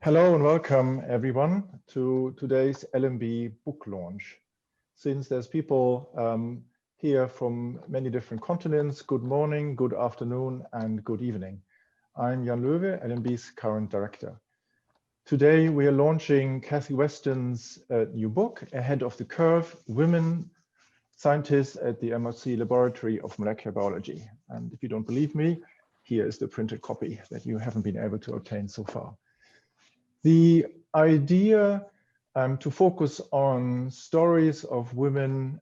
Hello and welcome everyone to today's LMB book launch. Since there's people here from many different continents, good morning, good afternoon and good evening. I'm Jan Löwe, LMB's current director. Today we are launching Kathy Weston's new book, Ahead of the Curve, Women Scientists at the MRC Laboratory of Molecular Biology. And if you don't believe me, here is the printed copy that you haven't been able to obtain so far. The idea to focus on stories of women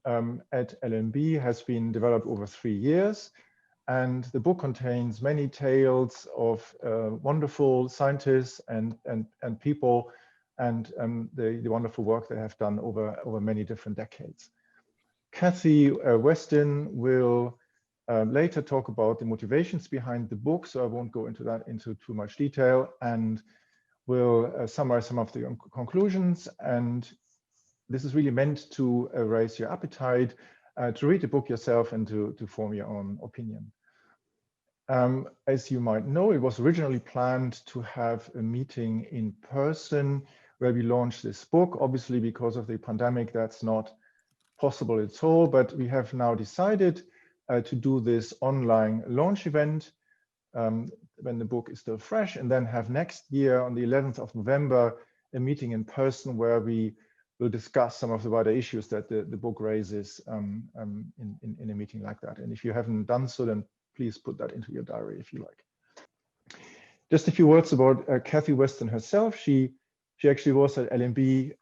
at LMB has been developed over 3 years, and the book contains many tales of wonderful scientists and people and the wonderful work they have done over many different decades. Kathy Weston will later talk about the motivations behind the book, so I won't go into too much detail, and we'll summarize some of the conclusions. And this is really meant to raise your appetite to read the book yourself and to form your own opinion. As you might know, it was originally planned to have a meeting in person where we launched this book. Obviously, because of the pandemic, that's not possible at all, but we have now decided to do this online launch event when the book is still fresh, and then have next year on the 11th of November a meeting in person where we will discuss some of the wider issues that the book raises in a meeting like that. And if you haven't done so, then please put that into your diary if you like. Just a few words about Kathy Weston herself. She actually was at LMB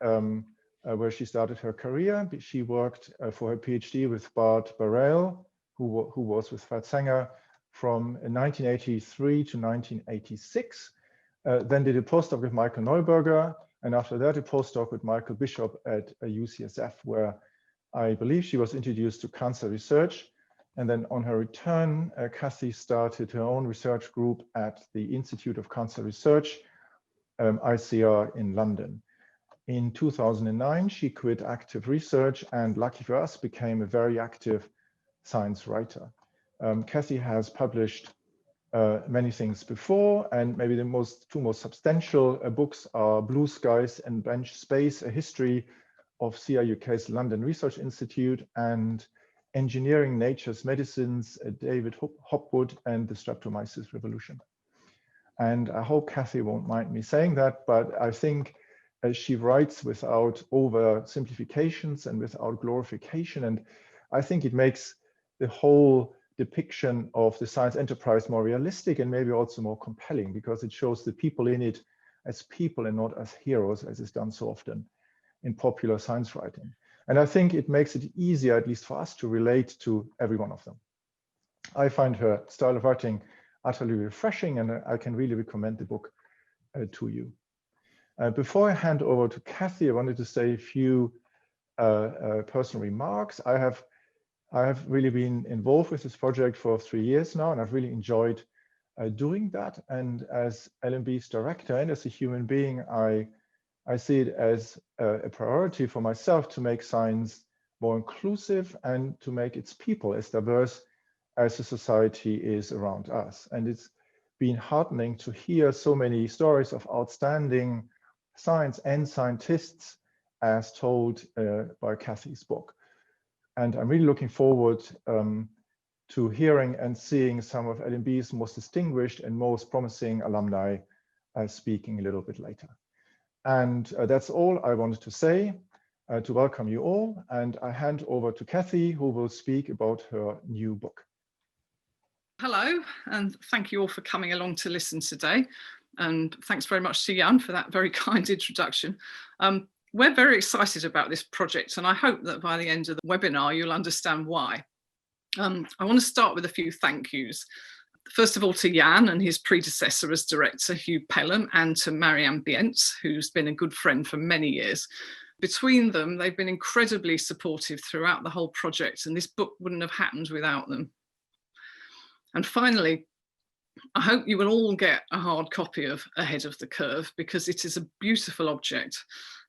where she started her career. She worked for her PhD with Bart Barrell, who was with Fred Sanger from 1983 to 1986, then did a postdoc with Michael Neuberger, and after that a postdoc with Michael Bishop at UCSF, where I believe she was introduced to cancer research. And then on her return, Kathy started her own research group at the Institute of Cancer Research, ICR in London. In 2009, she quit active research and, lucky for us, became a very active science writer. Kathy has published many things before, and maybe the two most substantial books are Blue Skies and Bench Space, a history of CRUK's London Research Institute, and Engineering Nature's Medicines, David Hopwood and the Streptomyces Revolution. And I hope Kathy won't mind me saying that, but I think she writes without oversimplifications and without glorification, and I think it makes the whole depiction of the science enterprise more realistic and maybe also more compelling, because it shows the people in it as people and not as heroes, as is done so often in popular science writing. And I think it makes it easier, at least for us, to relate to every one of them. I find her style of writing utterly refreshing, and I can really recommend the book to you. Before I hand over to Kathy, I wanted to say a few personal remarks. I have really been involved with this project for 3 years now, and I've really enjoyed doing that. And as LMB's director and as a human being, I see it as a priority for myself to make science more inclusive and to make its people as diverse as the society is around us. And it's been heartening to hear so many stories of outstanding science and scientists as told by Kathy's book. And I'm really looking forward to hearing and seeing some of LMB's most distinguished and most promising alumni speaking a little bit later. And that's all I wanted to say to welcome you all. And I hand over to Kathy, who will speak about her new book. Hello, and thank you all for coming along to listen today. And thanks very much to Jan for that very kind introduction. We're very excited about this project, and I hope that by the end of the webinar, you'll understand why. I want to start with a few thank yous. First of all, to Jan and his predecessor as director, Hugh Pelham, and to Mariann Bienz, who's been a good friend for many years. Between them, they've been incredibly supportive throughout the whole project, and this book wouldn't have happened without them. And finally, I hope you will all get a hard copy of Ahead of the Curve, because it is a beautiful object,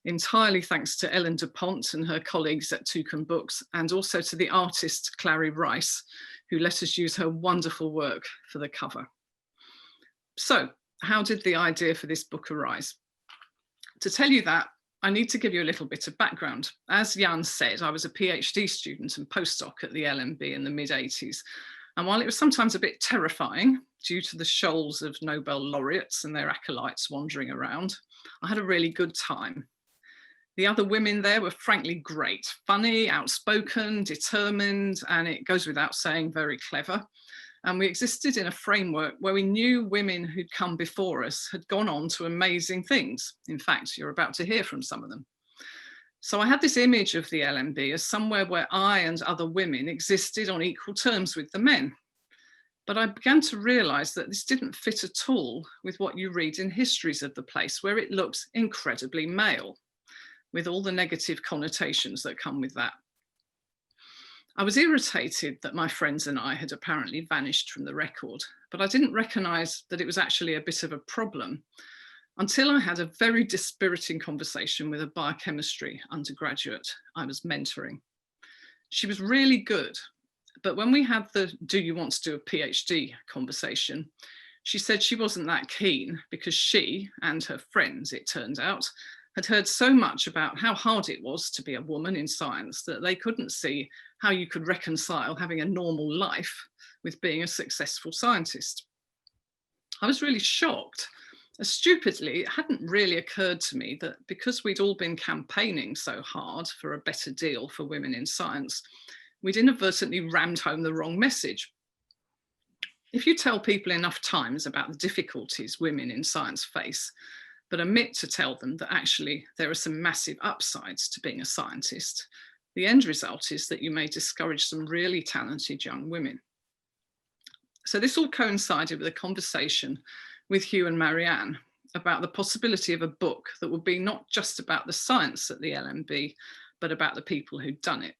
entirely thanks to Ellen DuPont and her colleagues at Toucan Books, and also to the artist Clary Rice, who let us use her wonderful work for the cover. So, how did the idea for this book arise? To tell you that, I need to give you a little bit of background. As Jan said, I was a PhD student and postdoc at the LMB in the mid-80s. And while it was sometimes a bit terrifying due to the shoals of Nobel laureates and their acolytes wandering around, I had a really good time. The other women there were frankly great, funny, outspoken, determined, and it goes without saying, very clever. And we existed in a framework where we knew women who'd come before us had gone on to amazing things. In fact, you're about to hear from some of them. So I had this image of the LMB as somewhere where I and other women existed on equal terms with the men. But I began to realize that this didn't fit at all with what you read in histories of the place, where it looks incredibly male, with all the negative connotations that come with that. I was irritated that my friends and I had apparently vanished from the record, but I didn't recognize that it was actually a bit of a problem until I had a very dispiriting conversation with a biochemistry undergraduate I was mentoring. She was really good, but when we had the "do you want to do a PhD" conversation, she said she wasn't that keen because she and her friends, it turned out, had heard so much about how hard it was to be a woman in science that they couldn't see how you could reconcile having a normal life with being a successful scientist. I was really shocked. Stupidly, it hadn't really occurred to me that because we'd all been campaigning so hard for a better deal for women in science, we'd inadvertently rammed home the wrong message. If you tell people enough times about the difficulties women in science face, but omit to tell them that actually there are some massive upsides to being a scientist, the end result is that you may discourage some really talented young women. So this all coincided with a conversation with Hugh and Mariann about the possibility of a book that would be not just about the science at the LMB, but about the people who'd done it.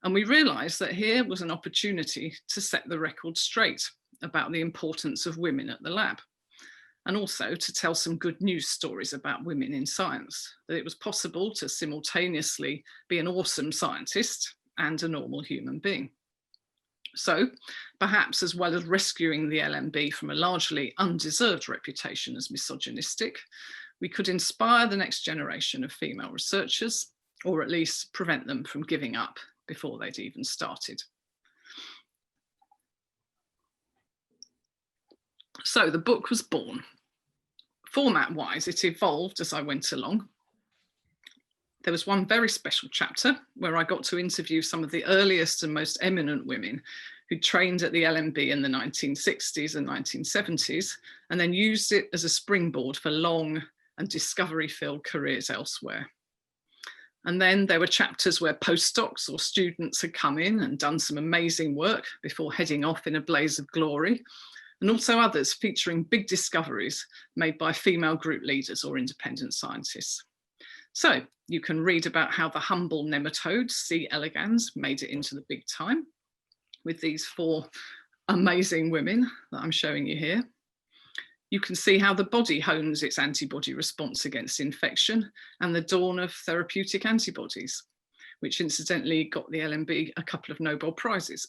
And we realized that here was an opportunity to set the record straight about the importance of women at the lab, and also to tell some good news stories about women in science, that it was possible to simultaneously be an awesome scientist and a normal human being. So perhaps as well as rescuing the LMB from a largely undeserved reputation as misogynistic, we could inspire the next generation of female researchers, or at least prevent them from giving up before they'd even started. So the book was born. Format-wise, it evolved as I went along. There was one very special chapter where I got to interview some of the earliest and most eminent women who trained at the LMB in the 1960s and 1970s, and then used it as a springboard for long and discovery-filled careers elsewhere. And then there were chapters where postdocs or students had come in and done some amazing work before heading off in a blaze of glory, and also others featuring big discoveries made by female group leaders or independent scientists. So you can read about how the humble nematode C. elegans made it into the big time with these 4 amazing women that I'm showing you here. You can see how the body hones its antibody response against infection and the dawn of therapeutic antibodies, which incidentally got the LMB a couple of Nobel Prizes.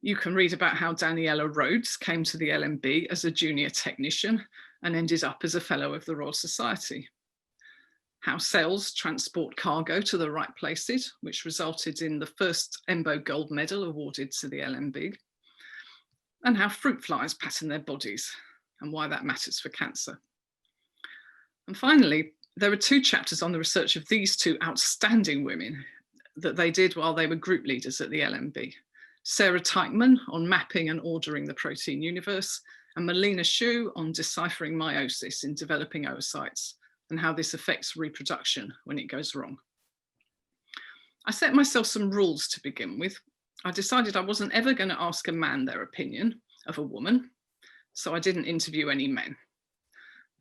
You can read about how Daniela Rhodes came to the LMB as a junior technician and ended up as a fellow of the Royal Society. How cells transport cargo to the right places, which resulted in the first EMBO gold medal awarded to the LMB. And how fruit flies pattern their bodies and why that matters for cancer. And finally, there are 2 chapters on the research of these 2 outstanding women that they did while they were group leaders at the LMB. Sarah Teichmann on mapping and ordering the protein universe, and Melina Schuh on deciphering meiosis in developing oocytes and how this affects reproduction when it goes wrong. I set myself some rules to begin with. I decided I wasn't ever going to ask a man their opinion of a woman, so I didn't interview any men.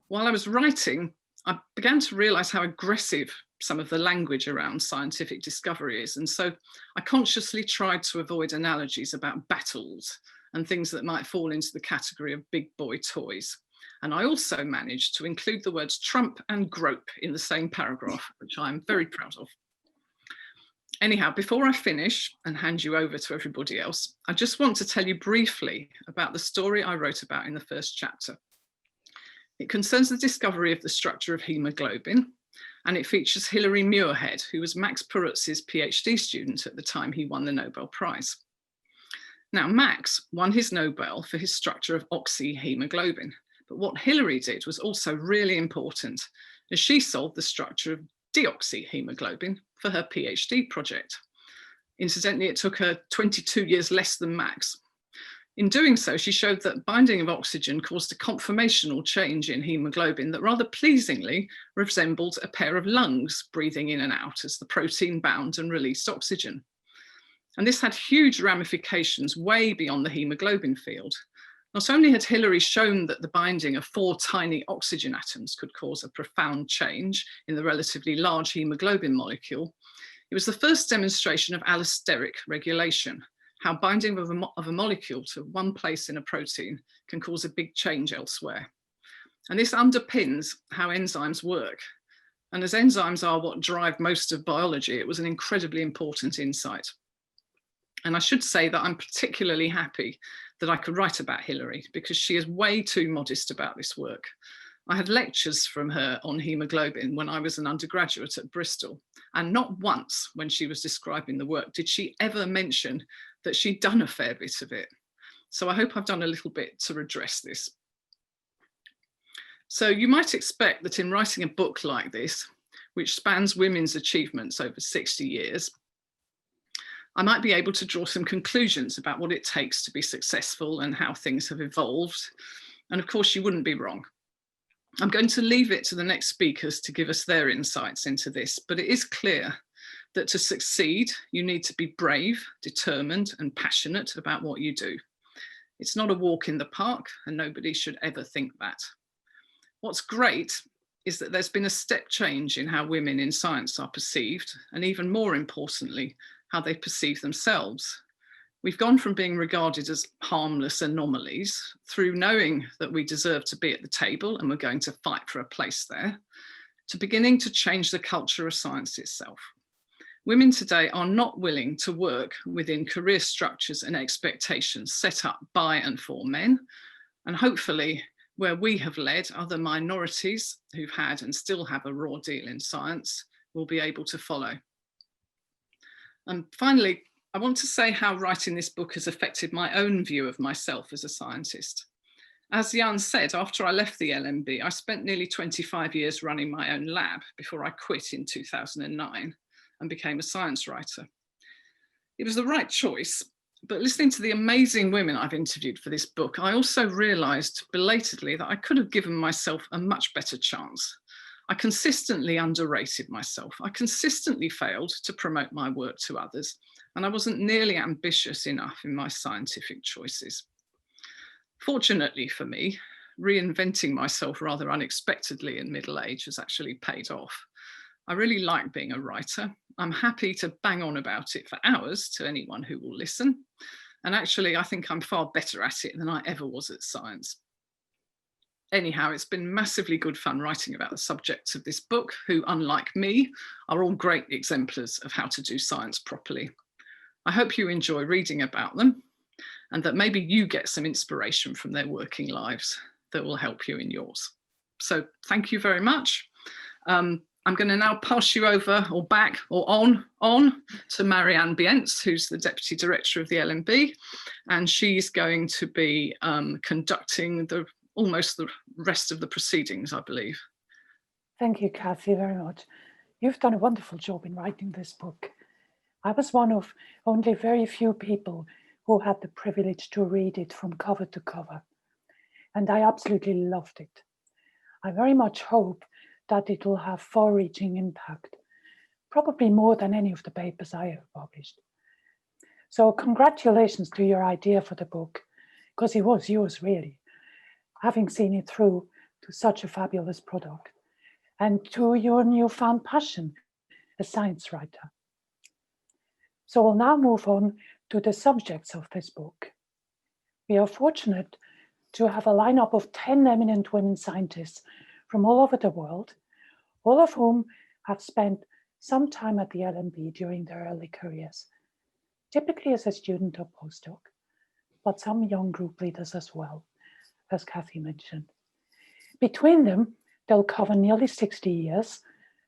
While I was writing, I began to realize how aggressive some of the language around scientific discovery is, and so I consciously tried to avoid analogies about battles and things that might fall into the category of big boy toys. And I also managed to include the words Trump and grope in the same paragraph, which I'm very proud of. Anyhow, before I finish and hand you over to everybody else, I just want to tell you briefly about the story I wrote about in the first chapter. It concerns the discovery of the structure of hemoglobin, and it features Hilary Muirhead, who was Max Perutz's PhD student at the time he won the Nobel Prize. Now, Max won his Nobel for his structure of oxyhemoglobin, but what Hilary did was also really important, as she solved the structure of deoxyhemoglobin for her PhD project. Incidentally, it took her 22 years less than Max. In doing so, she showed that binding of oxygen caused a conformational change in hemoglobin that rather pleasingly resembled a pair of lungs breathing in and out as the protein bound and released oxygen. And this had huge ramifications way beyond the hemoglobin field. Not only had Hilary shown that the binding of 4 tiny oxygen atoms could cause a profound change in the relatively large hemoglobin molecule, it was the first demonstration of allosteric regulation, how binding of a molecule to one place in a protein can cause a big change elsewhere. And this underpins how enzymes work. And as enzymes are what drive most of biology, it was an incredibly important insight. And I should say that I'm particularly happy that I could write about Hilary, because she is way too modest about this work. I had lectures from her on hemoglobin when I was an undergraduate at Bristol, and not once when she was describing the work did she ever mention that she'd done a fair bit of it. So I hope I've done a little bit to redress this. So you might expect that in writing a book like this, which spans women's achievements over 60 years, I might be able to draw some conclusions about what it takes to be successful and how things have evolved. And of course, you wouldn't be wrong. I'm going to leave it to the next speakers to give us their insights into this, but it is clear that to succeed, you need to be brave, determined, and passionate about what you do. It's not a walk in the park, and nobody should ever think that. What's great is that there's been a step change in how women in science are perceived, and even more importantly, how they perceive themselves. We've gone from being regarded as harmless anomalies through knowing that we deserve to be at the table and we're going to fight for a place there, to beginning to change the culture of science itself. Women today are not willing to work within career structures and expectations set up by and for men. And hopefully, where we have led, other minorities who've had and still have a raw deal in science will be able to follow. And finally, I want to say how writing this book has affected my own view of myself as a scientist. As Jan said, after I left the LMB, I spent nearly 25 years running my own lab before I quit in 2009 and became a science writer. It was the right choice, but listening to the amazing women I've interviewed for this book, I also realised belatedly that I could have given myself a much better chance. I consistently underrated myself. I consistently failed to promote my work to others, and I wasn't nearly ambitious enough in my scientific choices. Fortunately for me, reinventing myself rather unexpectedly in middle age has actually paid off. I really like being a writer. I'm happy to bang on about it for hours to anyone who will listen. And actually, I think I'm far better at it than I ever was at science. Anyhow, it's been massively good fun writing about the subjects of this book, who, unlike me, are all great exemplars of how to do science properly. I hope you enjoy reading about them, and that maybe you get some inspiration from their working lives that will help you in yours. So thank you very much. I'm going to now pass you over, or back, or on to Mariann Bienz, who's the Deputy Director of the LMB, and she's going to be conducting almost the rest of the proceedings, I believe. Thank you, Kathy, very much. You've done a wonderful job in writing this book. I was one of only very few people who had the privilege to read it from cover to cover, and I absolutely loved it. I very much hope that it will have far-reaching impact, probably more than any of the papers I have published. So congratulations to your idea for the book, because it was yours really, having seen it through to such a fabulous product, and to your newfound passion as science writer. So we'll now move on to the subjects of this book. We are fortunate to have a lineup of 10 eminent women scientists from all over the world, all of whom have spent some time at the LMB during their early careers, typically as a student or postdoc, but some young group leaders as well, as Kathy mentioned. between them, they'll cover nearly 60 years,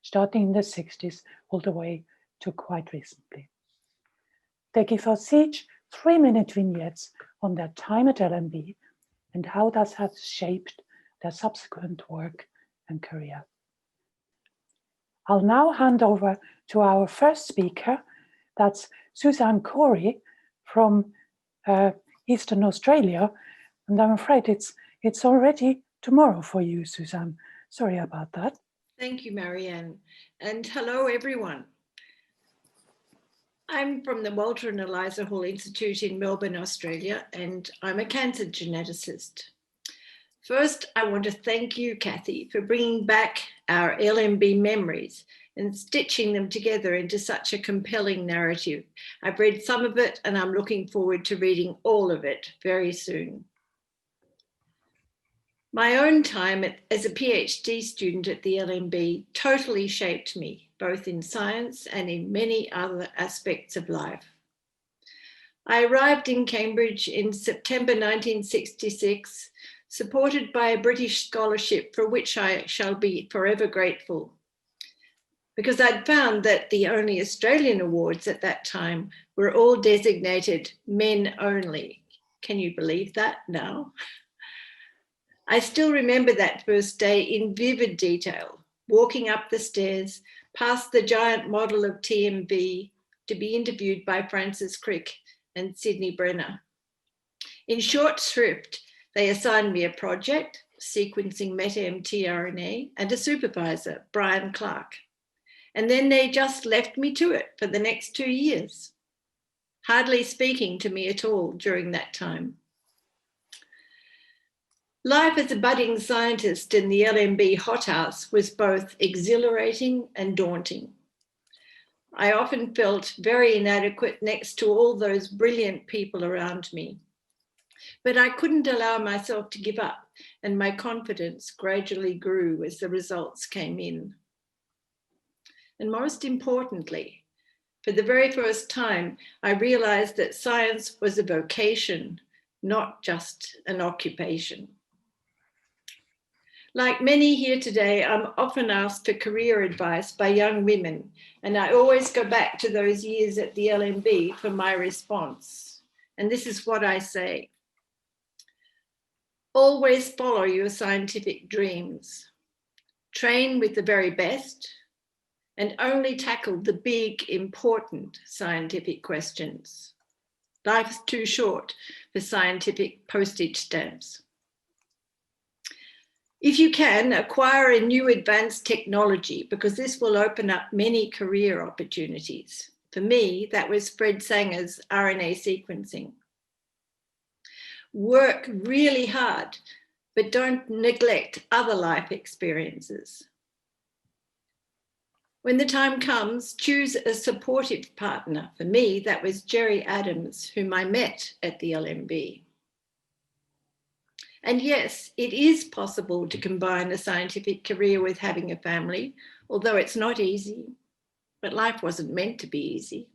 starting in the 60s all the way to quite recently. They give us each 3-minute vignettes on their time at LMB and how that has shaped their subsequent work and career. I'll now hand over to our first speaker. That's Suzanne Cory from Eastern Australia. And I'm afraid it's already tomorrow for you, Suzanne. Sorry about that. Thank you, Mariann. And hello, everyone. I'm from the Walter and Eliza Hall Institute in Melbourne, Australia, and I'm a cancer geneticist. First, I want to thank you, Kathy, for bringing back our LMB memories and stitching them together into such a compelling narrative. I've read some of it and I'm looking forward to reading all of it very soon. My own time as a PhD student at the LMB totally shaped me, both in science and in many other aspects of life. I arrived in Cambridge in September 1966, supported by a British scholarship for which I shall be forever grateful, because I'd found that the only Australian awards at that time were all designated men only. Can you believe that now? I still remember that first day in vivid detail, walking up the stairs, past the giant model of TMB to be interviewed by Francis Crick and Sydney Brenner. In short shrift, they assigned me a project, sequencing meta-mtRNA, and a supervisor, Brian Clark. And then they just left me to it for the next 2 years, hardly speaking to me at all during that time. Life as a budding scientist in the LMB hothouse was both exhilarating and daunting. I often felt very inadequate next to all those brilliant people around me. But I couldn't allow myself to give up, and my confidence gradually grew as the results came in. And most importantly, for the very first time, I realized that science was a vocation, not just an occupation. Like many here today, I'm often asked for career advice by young women, and I always go back to those years at the LMB for my response. And this is what I say. Always follow your scientific dreams. Train with the very best, and only tackle the big, important scientific questions. Life's too short for scientific postage stamps. If you can, acquire a new advanced technology, because this will open up many career opportunities. For me, that was Fred Sanger's RNA sequencing. Work really hard, but don't neglect other life experiences. When the time comes, choose a supportive partner. For me, that was Jerry Adams, whom I met at the LMB. And yes, it is possible to combine a scientific career with having a family, although it's not easy, but life wasn't meant to be easy.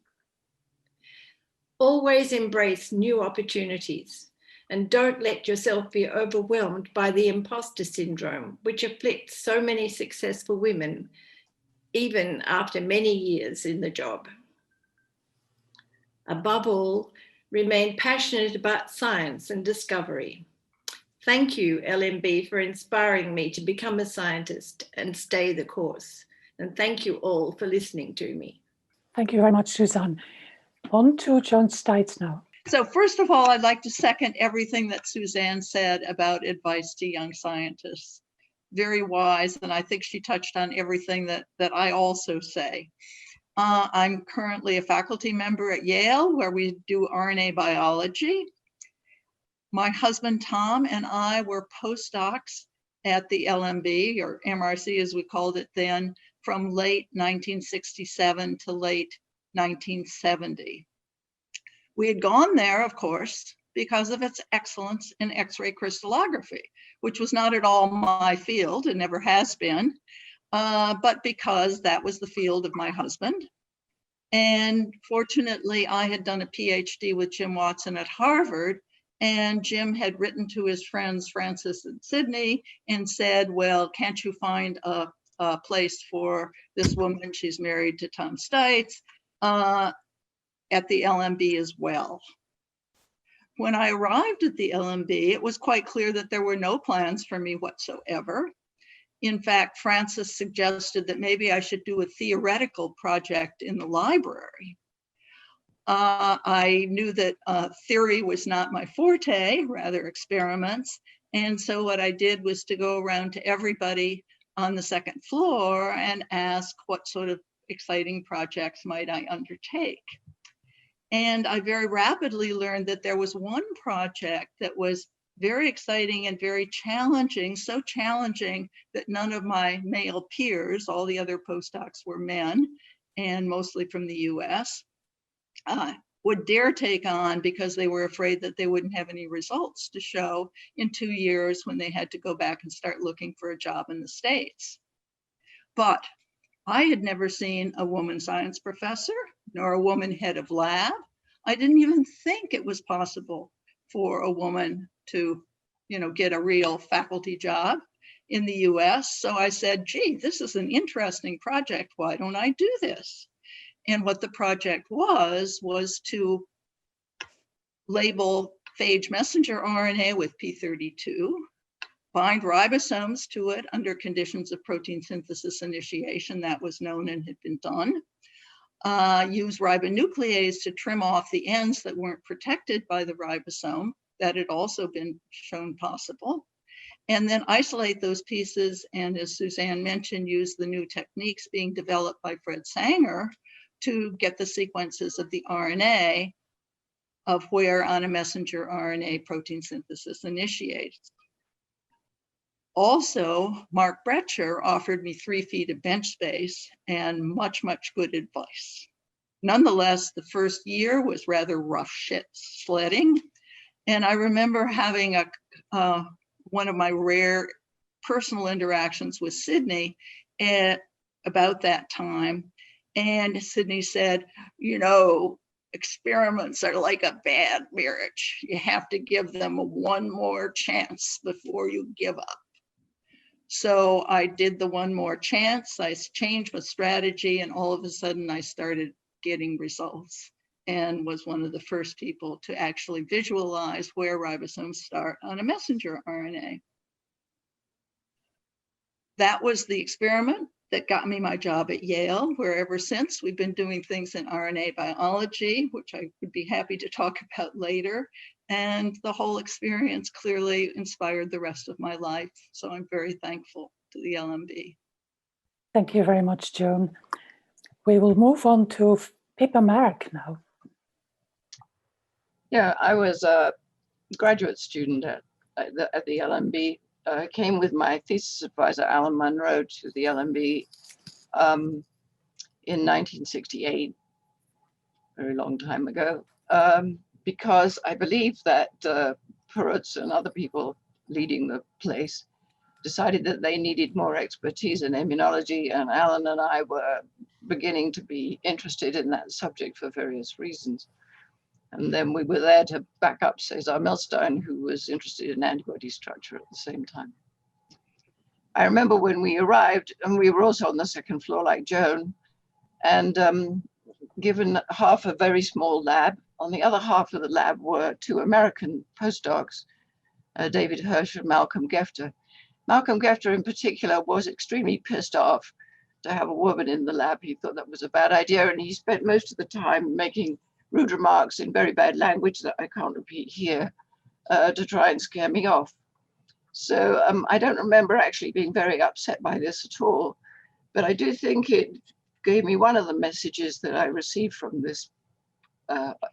Always embrace new opportunities and don't let yourself be overwhelmed by the imposter syndrome, which afflicts so many successful women, even after many years in the job. Above all, remain passionate about science and discovery. Thank you, LMB, for inspiring me to become a scientist and stay the course. And thank you all for listening to me. Thank you very much, Suzanne. On to Joan Steitz now. So first of all, I'd like to second everything that Suzanne said about advice to young scientists. Very wise, and I think she touched on everything that I also say. I'm currently a faculty member at Yale, where we do RNA biology. My husband, Tom, and I were postdocs at the LMB, or MRC as we called it then, from late 1967 to late 1970. We had gone there, of course, because of its excellence in X-ray crystallography, which was not at all my field and never has been, but because that was the field of my husband. And fortunately, I had done a PhD with Jim Watson at Harvard And Jim had written to his friends, Francis and Sydney, and said, well, can't you find a place for this woman? She's married to Tom Steitz at the LMB as well. When I arrived at the LMB, it was quite clear that there were no plans for me whatsoever. In fact, Francis suggested that maybe I should do a theoretical project in the library. I knew that theory was not my forte, rather experiments. And so what I did was to go around to everybody on the second floor and ask what sort of exciting projects might I undertake. And I very rapidly learned that there was one project that was very exciting and very challenging, so challenging that none of my male peers, all the other postdocs were men, and mostly from the US, would dare take on because they were afraid that they wouldn't have any results to show in 2 years when they had to go back and start looking for a job in the States. But I had never seen a woman science professor, nor a woman head of lab. I didn't even think it was possible for a woman to, get a real faculty job in the US. So I said, gee, this is an interesting project. Why don't I do this? And what the project was to label phage messenger RNA with P32, bind ribosomes to it under conditions of protein synthesis initiation. That was known and had been done. Use ribonuclease to trim off the ends that weren't protected by the ribosome. That had also been shown possible. And then isolate those pieces, and as Suzanne mentioned, use the new techniques being developed by Fred Sanger to get the sequences of the RNA of where on a messenger RNA protein synthesis initiates. Also, Mark Brecher offered me 3 feet of bench space and much, much good advice. Nonetheless, the first year was rather rough shit sledding. And I remember having one of my rare personal interactions with Sydney about that time. And Sydney said, experiments are like a bad marriage. You have to give them one more chance before you give up. So I did the one more chance. I changed my strategy, and all of a sudden I started getting results and was one of the first people to actually visualize where ribosomes start on a messenger RNA. That was the experiment that got me my job at Yale, where ever since we've been doing things in RNA biology, which I would be happy to talk about later. And the whole experience clearly inspired the rest of my life. So I'm very thankful to the LMB. Thank you very much, Joan. We will move on to Pippa Marrack now. Yeah, I was a graduate student at the LMB. I came with my thesis advisor, Alan Munro, to the LMB in 1968, very long time ago, because I believe that Perutz and other people leading the place decided that they needed more expertise in immunology, and Alan and I were beginning to be interested in that subject for various reasons. And then we were there to back up Cesar Milstein, who was interested in antibody structure at the same time. I remember when we arrived, and we were also on the second floor like Joan, and given half a very small lab. On the other half of the lab were 2 American postdocs, David Hirsch and Malcolm Gefter. Malcolm Gefter in particular was extremely pissed off to have a woman in the lab. He thought that was a bad idea, and he spent most of the time making rude remarks in very bad language that I can't repeat here to try and scare me off. So I don't remember actually being very upset by this at all, but I do think it gave me one of the messages that I received from this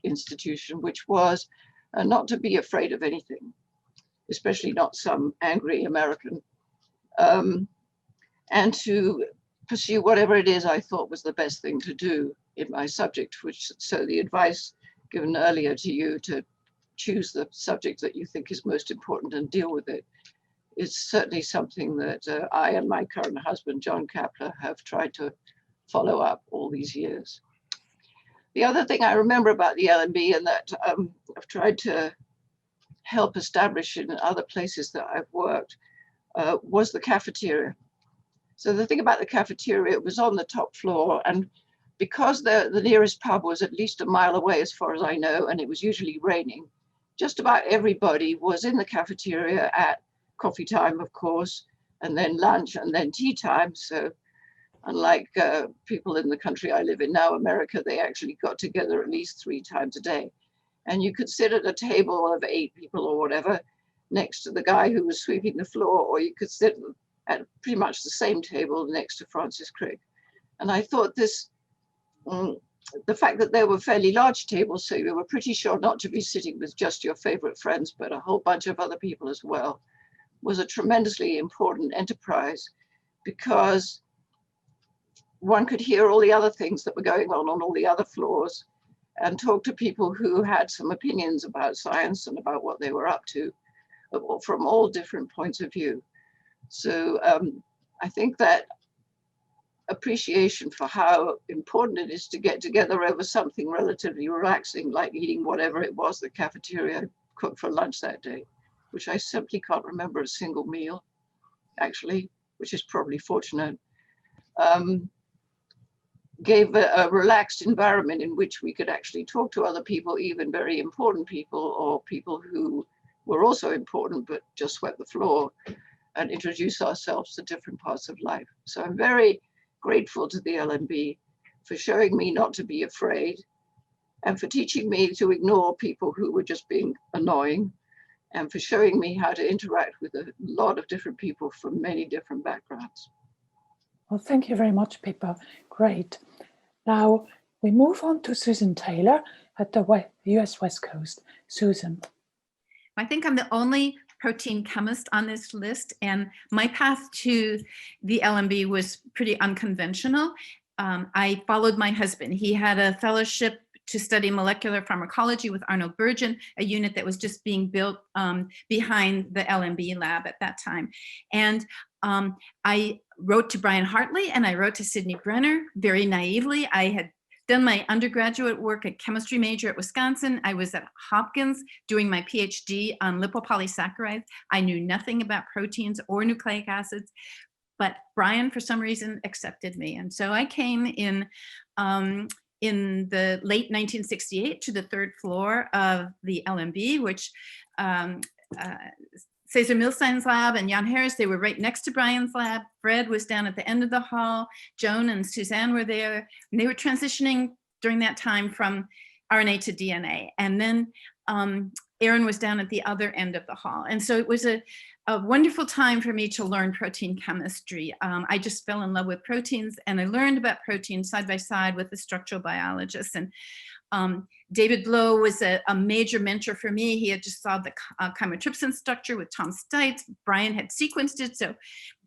institution, which was not to be afraid of anything, especially not some angry American, and to pursue whatever it is I thought was the best thing to do in my subject, so the advice given earlier to you to choose the subject that you think is most important and deal with it is certainly something that I and my current husband, John Kapler, have tried to follow up all these years. The other thing I remember about the LMB, and that I've tried to help establish in other places that I've worked was the cafeteria. So the thing about the cafeteria, it was on the top floor, and because the nearest pub was at least a mile away as far as I know, and it was usually raining, just about everybody was in the cafeteria at coffee time, of course, and then lunch and then tea time. So unlike people in the country I live in now, America, they actually got together at least 3 times a day. And you could sit at a table of 8 people or whatever next to the guy who was sweeping the floor, or you could sit at pretty much the same table next to Francis Crick. And I thought this, the fact that there were fairly large tables, so you were pretty sure not to be sitting with just your favorite friends, but a whole bunch of other people as well, was a tremendously important enterprise, because one could hear all the other things that were going on all the other floors and talk to people who had some opinions about science and about what they were up to from all different points of view. So I think that appreciation for how important it is to get together over something relatively relaxing, like eating whatever it was the cafeteria cooked for lunch that day, which I simply can't remember a single meal, actually, which is probably fortunate, gave a relaxed environment in which we could actually talk to other people, even very important people, or people who were also important but just swept the floor, and introduce ourselves to different parts of life. So I'm very grateful to the LMB for showing me not to be afraid, and for teaching me to ignore people who were just being annoying, and for showing me how to interact with a lot of different people from many different backgrounds. Well, thank you very much, Pippa. Great. Now we move on to Susan Taylor at the US West Coast. Susan. I think I'm the only protein chemist on this list, and my path to the LMB was pretty unconventional. I followed my husband. He had a fellowship to study molecular pharmacology with Arnold Burgeon, a unit that was just being built behind the LMB lab at that time. And I wrote to Brian Hartley and I wrote to Sidney Brenner very naively. I had done my undergraduate work, a chemistry major at Wisconsin. I was at Hopkins doing my PhD on lipopolysaccharides. I knew nothing about proteins or nucleic acids, but Brian, for some reason, accepted me. And so I came in the late 1968 to the 3rd floor of the LMB, which Cesar Milstein's lab and Jan Harris, they were right next to Brian's lab. Fred was down at the end of the hall. Joan and Suzanne were there. And they were transitioning during that time from RNA to DNA. And then Aaron was down at the other end of the hall. And so it was a wonderful time for me to learn protein chemistry. I just fell in love with proteins, and I learned about proteins side by side with the structural biologists. And David Blow was a major mentor for me. He had just solved the chymotrypsin structure with Tom Steitz. Brian had sequenced it. So,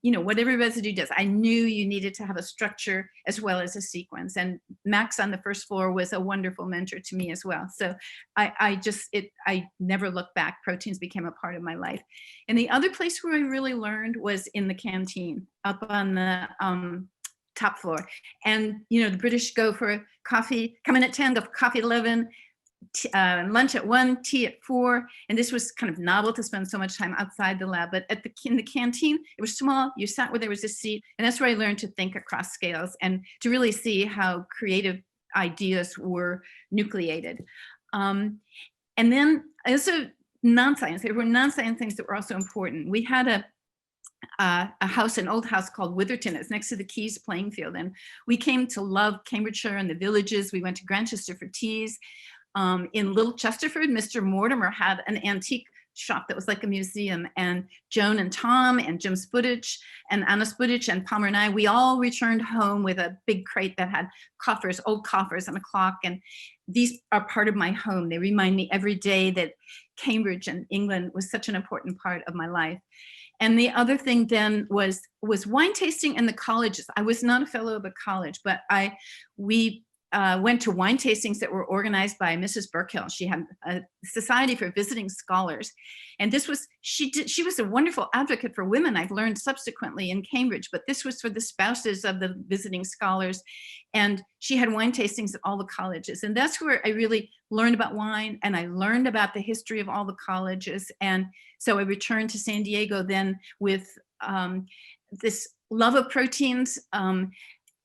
you know, what every residue does, I knew you needed to have a structure as well as a sequence. And Max on the 1st floor was a wonderful mentor to me as well. So I never looked back. Proteins became a part of my life. And the other place where I really learned was in the canteen up on the top floor. And, you know, the British go for coffee, come in at 10, go for coffee at 11, lunch at 1, tea at 4. And this was kind of novel to spend so much time outside the lab, but in the canteen, it was small. You sat where there was a seat, and that's where I learned to think across scales and to really see how creative ideas were nucleated. And then also non-science, there were non-science things that were also important. We had a house, an old house called Witherton. It's next to the Keys playing field. And we came to love Cambridgeshire and the villages. We went to Grantchester for teas. In Little Chesterford, Mr. Mortimer had an antique shop that was like a museum, and Joan and Tom and Jim Spudich and Anna Spudich and Palmer and I, we all returned home with a big crate that had coffers, old coffers and a clock. And these are part of my home. They remind me every day that Cambridge and England was such an important part of my life. And the other thing then was wine tasting in the colleges. I was not a fellow of a college, but we went to wine tastings that were organized by Mrs. Burkill. She had a Society for Visiting Scholars. And this was, she was a wonderful advocate for women, I've learned subsequently in Cambridge, but this was for the spouses of the visiting scholars. And she had wine tastings at all the colleges. And that's where I really learned about wine, and I learned about the history of all the colleges. And so I returned to San Diego then with this love of proteins.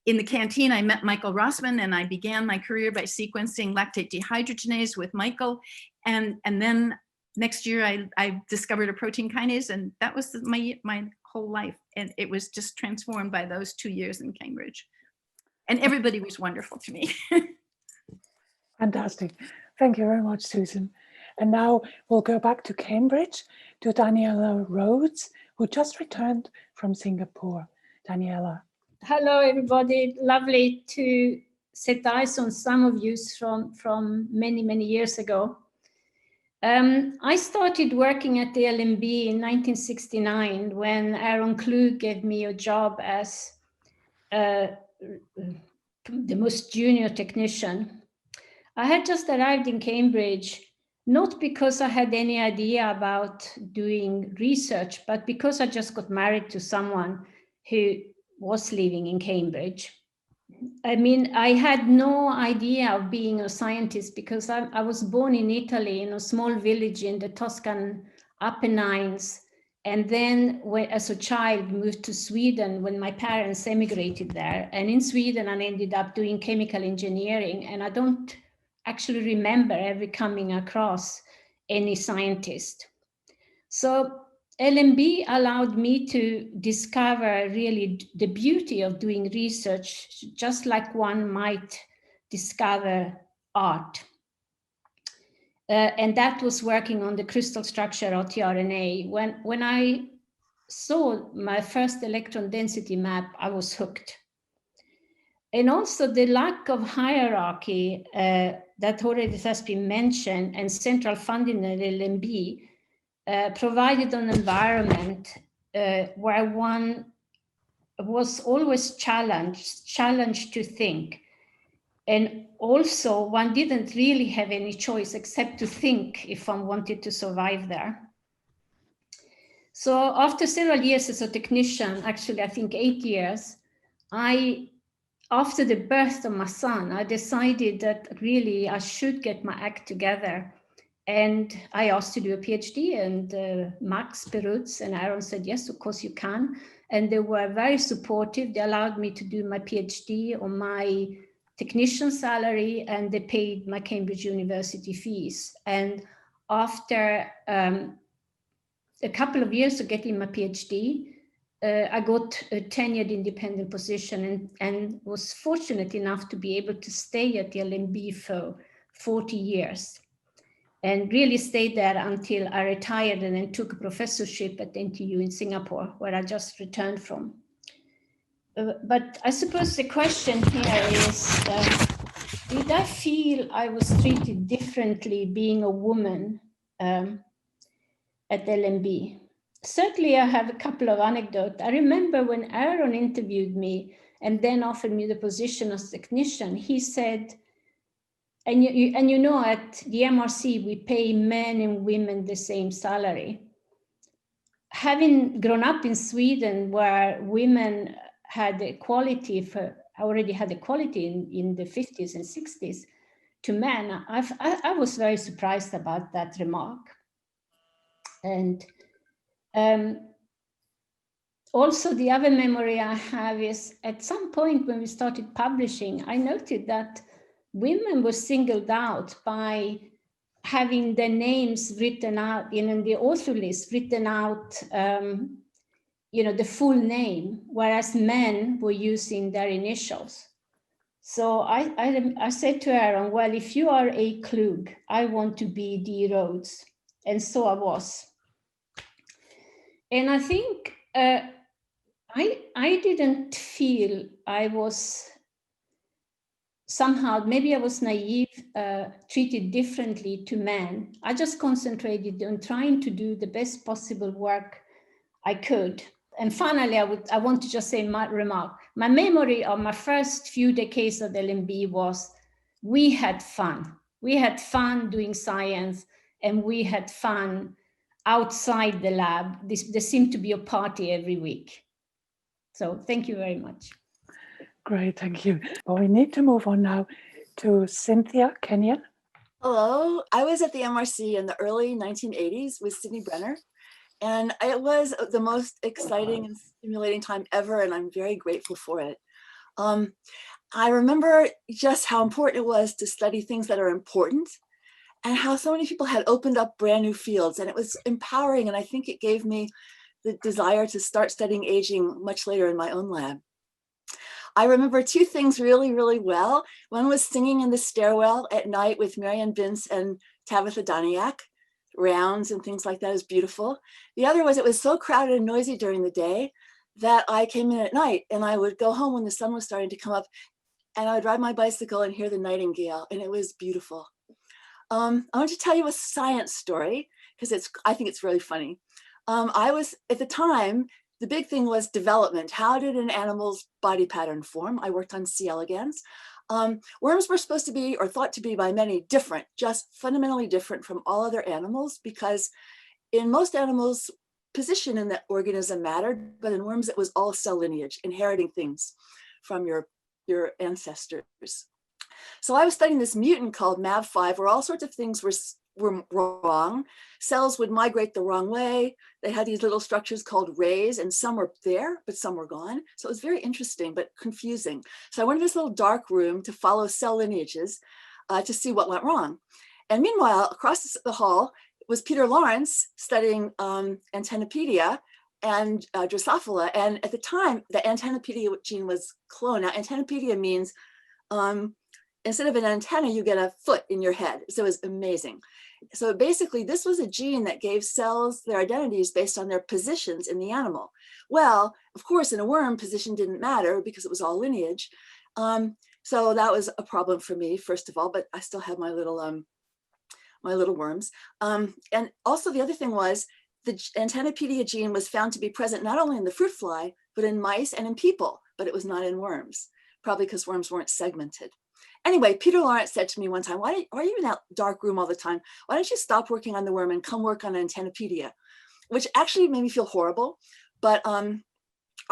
In the canteen, I met Michael Rossman, and I began my career by sequencing lactate dehydrogenase with Michael. And then next year, I discovered a protein kinase, and that was my whole life. And it was just transformed by those 2 years in Cambridge. And everybody was wonderful to me. Fantastic. Thank you very much, Susan. And now we'll go back to Cambridge, to Daniela Rhodes, who just returned from Singapore. Daniela. Hello, everybody. Lovely to set eyes on some of you from many, many years ago. I started working at the LMB in 1969 when Aaron Klug gave me a job as the most junior technician. I had just arrived in Cambridge, not because I had any idea about doing research, but because I just got married to someone who was living in Cambridge. I mean, I had no idea of being a scientist because I was born in Italy in a small village in the Tuscan Apennines. And then as a child moved to Sweden when my parents emigrated there. And in Sweden, I ended up doing chemical engineering. And I don't actually remember ever coming across any scientist. So LMB allowed me to discover really the beauty of doing research, just like one might discover art. And that was working on the crystal structure of tRNA. When I saw my first electron density map, I was hooked. And also the lack of hierarchy that already has been mentioned and central funding at LMB provided an environment where one was always challenged to think. And also one didn't really have any choice except to think if one wanted to survive there. So after several years as a technician, actually I think 8 years, after the birth of my son, I decided that really I should get my act together. And I asked to do a PhD, and Max Perutz and Aaron said, yes, of course you can. And they were very supportive. They allowed me to do my PhD on my technician salary, and they paid my Cambridge University fees. And after a couple of years of getting my PhD, I got a tenured independent position and was fortunate enough to be able to stay at the LMB for 40 years. And really stayed there until I retired and then took a professorship at NTU in Singapore, where I just returned from. But I suppose the question here is, did I feel I was treated differently being a woman at LMB? Certainly, I have a couple of anecdotes. I remember when Aaron interviewed me and then offered me the position as technician, he said, and you know, at the MRC, we pay men and women the same salary. Having grown up in Sweden, where women had equality already had equality in the 50s and 60s to men, I was very surprised about that remark. And also the other memory I have is at some point when we started publishing, I noted that women were singled out by having their names written out, in the author list, written out, the full name, whereas men were using their initials. So I said to Aaron, well, if you are A. Klug, I want to be D. Rhodes. And so I was. And I think I didn't feel I was somehow, maybe I was naive, treated differently to men. I just concentrated on trying to do the best possible work I could. And finally, I want to just say in my remark, my memory of my first few decades of LMB was we had fun. We had fun doing science, and we had fun outside the lab. There seemed to be a party every week. So thank you very much. Great, thank you. Well, we need to move on now to Cynthia Kenyon. Hello, I was at the MRC in the early 1980s with Sydney Brenner, and it was the most exciting and stimulating time ever, and I'm very grateful for it. I remember just how important it was to study things that are important, and how so many people had opened up brand new fields, and it was empowering, and I think it gave me the desire to start studying aging much later in my own lab. I remember two things really, really well. One was singing in the stairwell at night with Mariann Bienz and Tabitha Doniak, rounds and things like that. It was beautiful. The other was it was so crowded and noisy during the day that I came in at night, and I would go home when the sun was starting to come up, and I would ride my bicycle and hear the nightingale, and it was beautiful. I want to tell you a science story because I think it's really funny. I was, at the time, the big thing was development. How did an animal's body pattern form? I worked on C. elegans. Worms were supposed to be, or thought to be by many, different, just fundamentally different from all other animals, because in most animals, position in the organism mattered, but in worms, it was all cell lineage, inheriting things from your ancestors. So I was studying this mutant called MAV5, where all sorts of things were wrong. Cells would migrate the wrong way. They had these little structures called rays, and some were there, but some were gone. So it was very interesting, but confusing. So I went to this little dark room to follow cell lineages to see what went wrong. And meanwhile, across the hall was Peter Lawrence studying Antennapedia and Drosophila. And at the time, the Antennapedia gene was cloned. Now, Antennapedia means instead of an antenna, you get a foot in your head. So it was amazing. So basically, this was a gene that gave cells their identities based on their positions in the animal. Well, of course, in a worm, position didn't matter because it was all lineage. So that was a problem for me, first of all, but I still have my little worms. And also the other thing was the Antennapedia gene was found to be present not only in the fruit fly, but in mice and in people, but it was not in worms, probably because worms weren't segmented. Anyway, Peter Lawrence said to me one time, why are you in that dark room all the time? Why don't you stop working on the worm and come work on Antennapedia? Which actually made me feel horrible, but I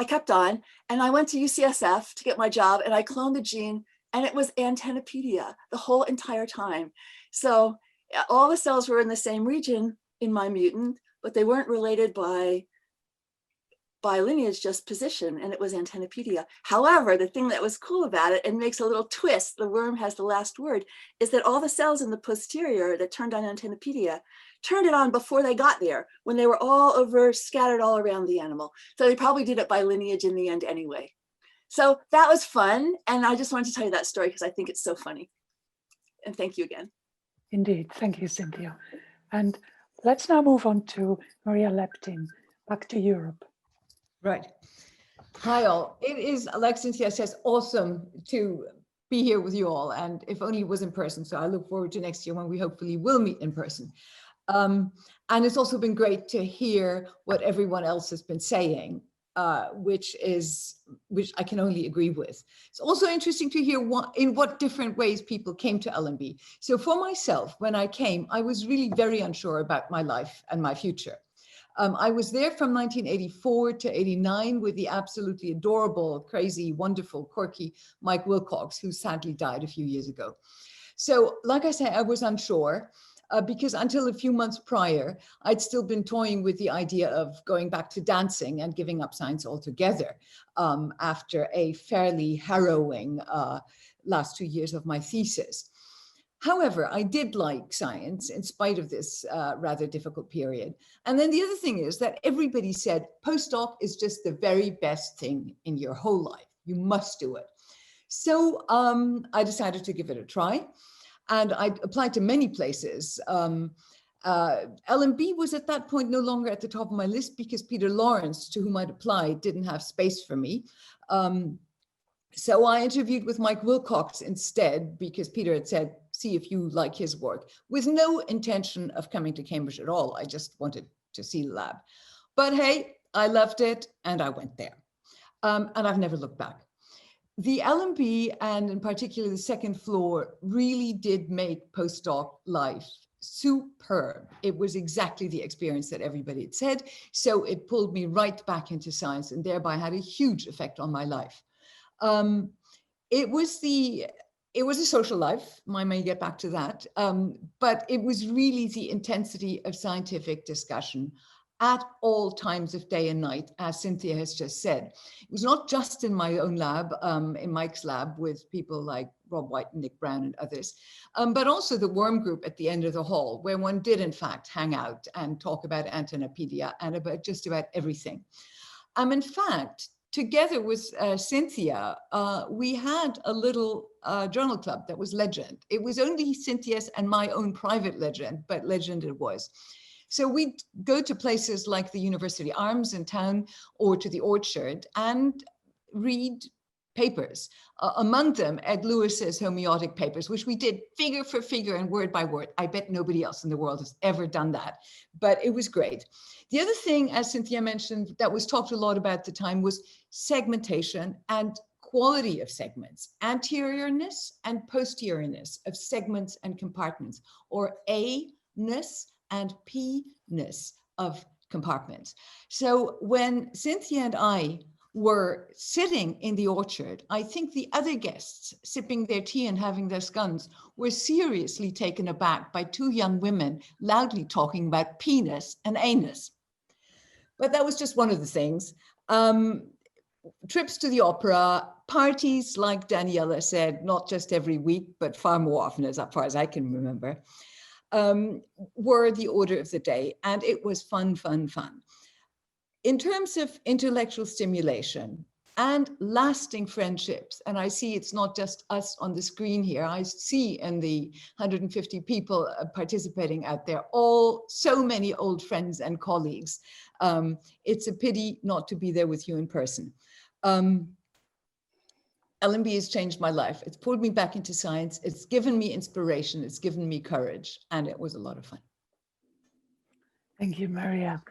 kept on, and I went to UCSF to get my job, and I cloned the gene, and it was Antennapedia the whole entire time. So all the cells were in the same region in my mutant, but they weren't related by lineage, just position, and it was Antennapedia. However, the thing that was cool about it, and makes a little twist, the worm has the last word, is that all the cells in the posterior that turned on Antennapedia turned it on before they got there, when they were all over, scattered all around the animal. So they probably did it by lineage in the end anyway. So that was fun, and I just wanted to tell you that story because I think it's so funny. And thank you again. Indeed, thank you, Cynthia. And let's now move on to Maria Leptin, back to Europe. Right. Hi all. It is, like Cynthia says, awesome to be here with you all, and if only it was in person. So I look forward to next year when we hopefully will meet in person. And it's also been great to hear what everyone else has been saying, which I can only agree with. It's also interesting to hear in what different ways people came to LMB. So for myself, when I came, I was really very unsure about my life and my future. I was there from 1984 to 89 with the absolutely adorable, crazy, wonderful, quirky Mike Wilcox, who sadly died a few years ago. So like I said, I was unsure because until a few months prior, I'd still been toying with the idea of going back to dancing and giving up science altogether after a fairly harrowing last 2 years of my thesis. However, I did like science in spite of this rather difficult period. And then the other thing is that everybody said postdoc is just the very best thing in your whole life. You must do it. So I decided to give it a try. And I applied to many places. LMB was at that point no longer at the top of my list because Peter Lawrence, to whom I'd applied, didn't have space for me. So I interviewed with Mike Wilcox instead because Peter had said, see if you like his work, with no intention of coming to Cambridge at all. I just wanted to see the lab. But hey, I loved it and I went there. And I've never looked back. The LMB, and in particular the second floor, really did make postdoc life superb. It was exactly the experience that everybody had said. So it pulled me right back into science and thereby had a huge effect on my life. It was a social life, I may get back to that, but it was really the intensity of scientific discussion at all times of day and night, as Cynthia has just said. It was not just in my own lab, in Mike's lab with people like Rob White and Nick Brown and others, but also the worm group at the end of the hall, where one did in fact hang out and talk about Antennapedia and about just about everything. In fact, together with Cynthia, we had a little journal club that was Legend. It was only Cynthia's and my own private Legend, but Legend it was. So we'd go to places like the University Arms in town or to the Orchard and read papers. Among them, Ed Lewis's homeotic papers, which we did figure for figure and word by word. I bet nobody else in the world has ever done that, but it was great. The other thing, as Cynthia mentioned, that was talked a lot about at the time was segmentation and quality of segments, anteriorness and posteriorness of segments and compartments, or A-ness and P-ness of compartments. So when Cynthia and I were sitting in the Orchard, I think the other guests sipping their tea and having their scones were seriously taken aback by two young women loudly talking about P-ness and A-ness. But that was just one of the things. Trips to the opera, parties, like Daniela said, not just every week, but far more often, as far as I can remember, were the order of the day. And it was fun, fun, fun. In terms of intellectual stimulation and lasting friendships, and I see it's not just us on the screen here, I see in the 150 people participating out there, all so many old friends and colleagues. It's a pity not to be there with you in person. LMB has changed my life. It's pulled me back into science. It's given me inspiration. It's given me courage, and it was a lot of fun. Thank you, Mariann.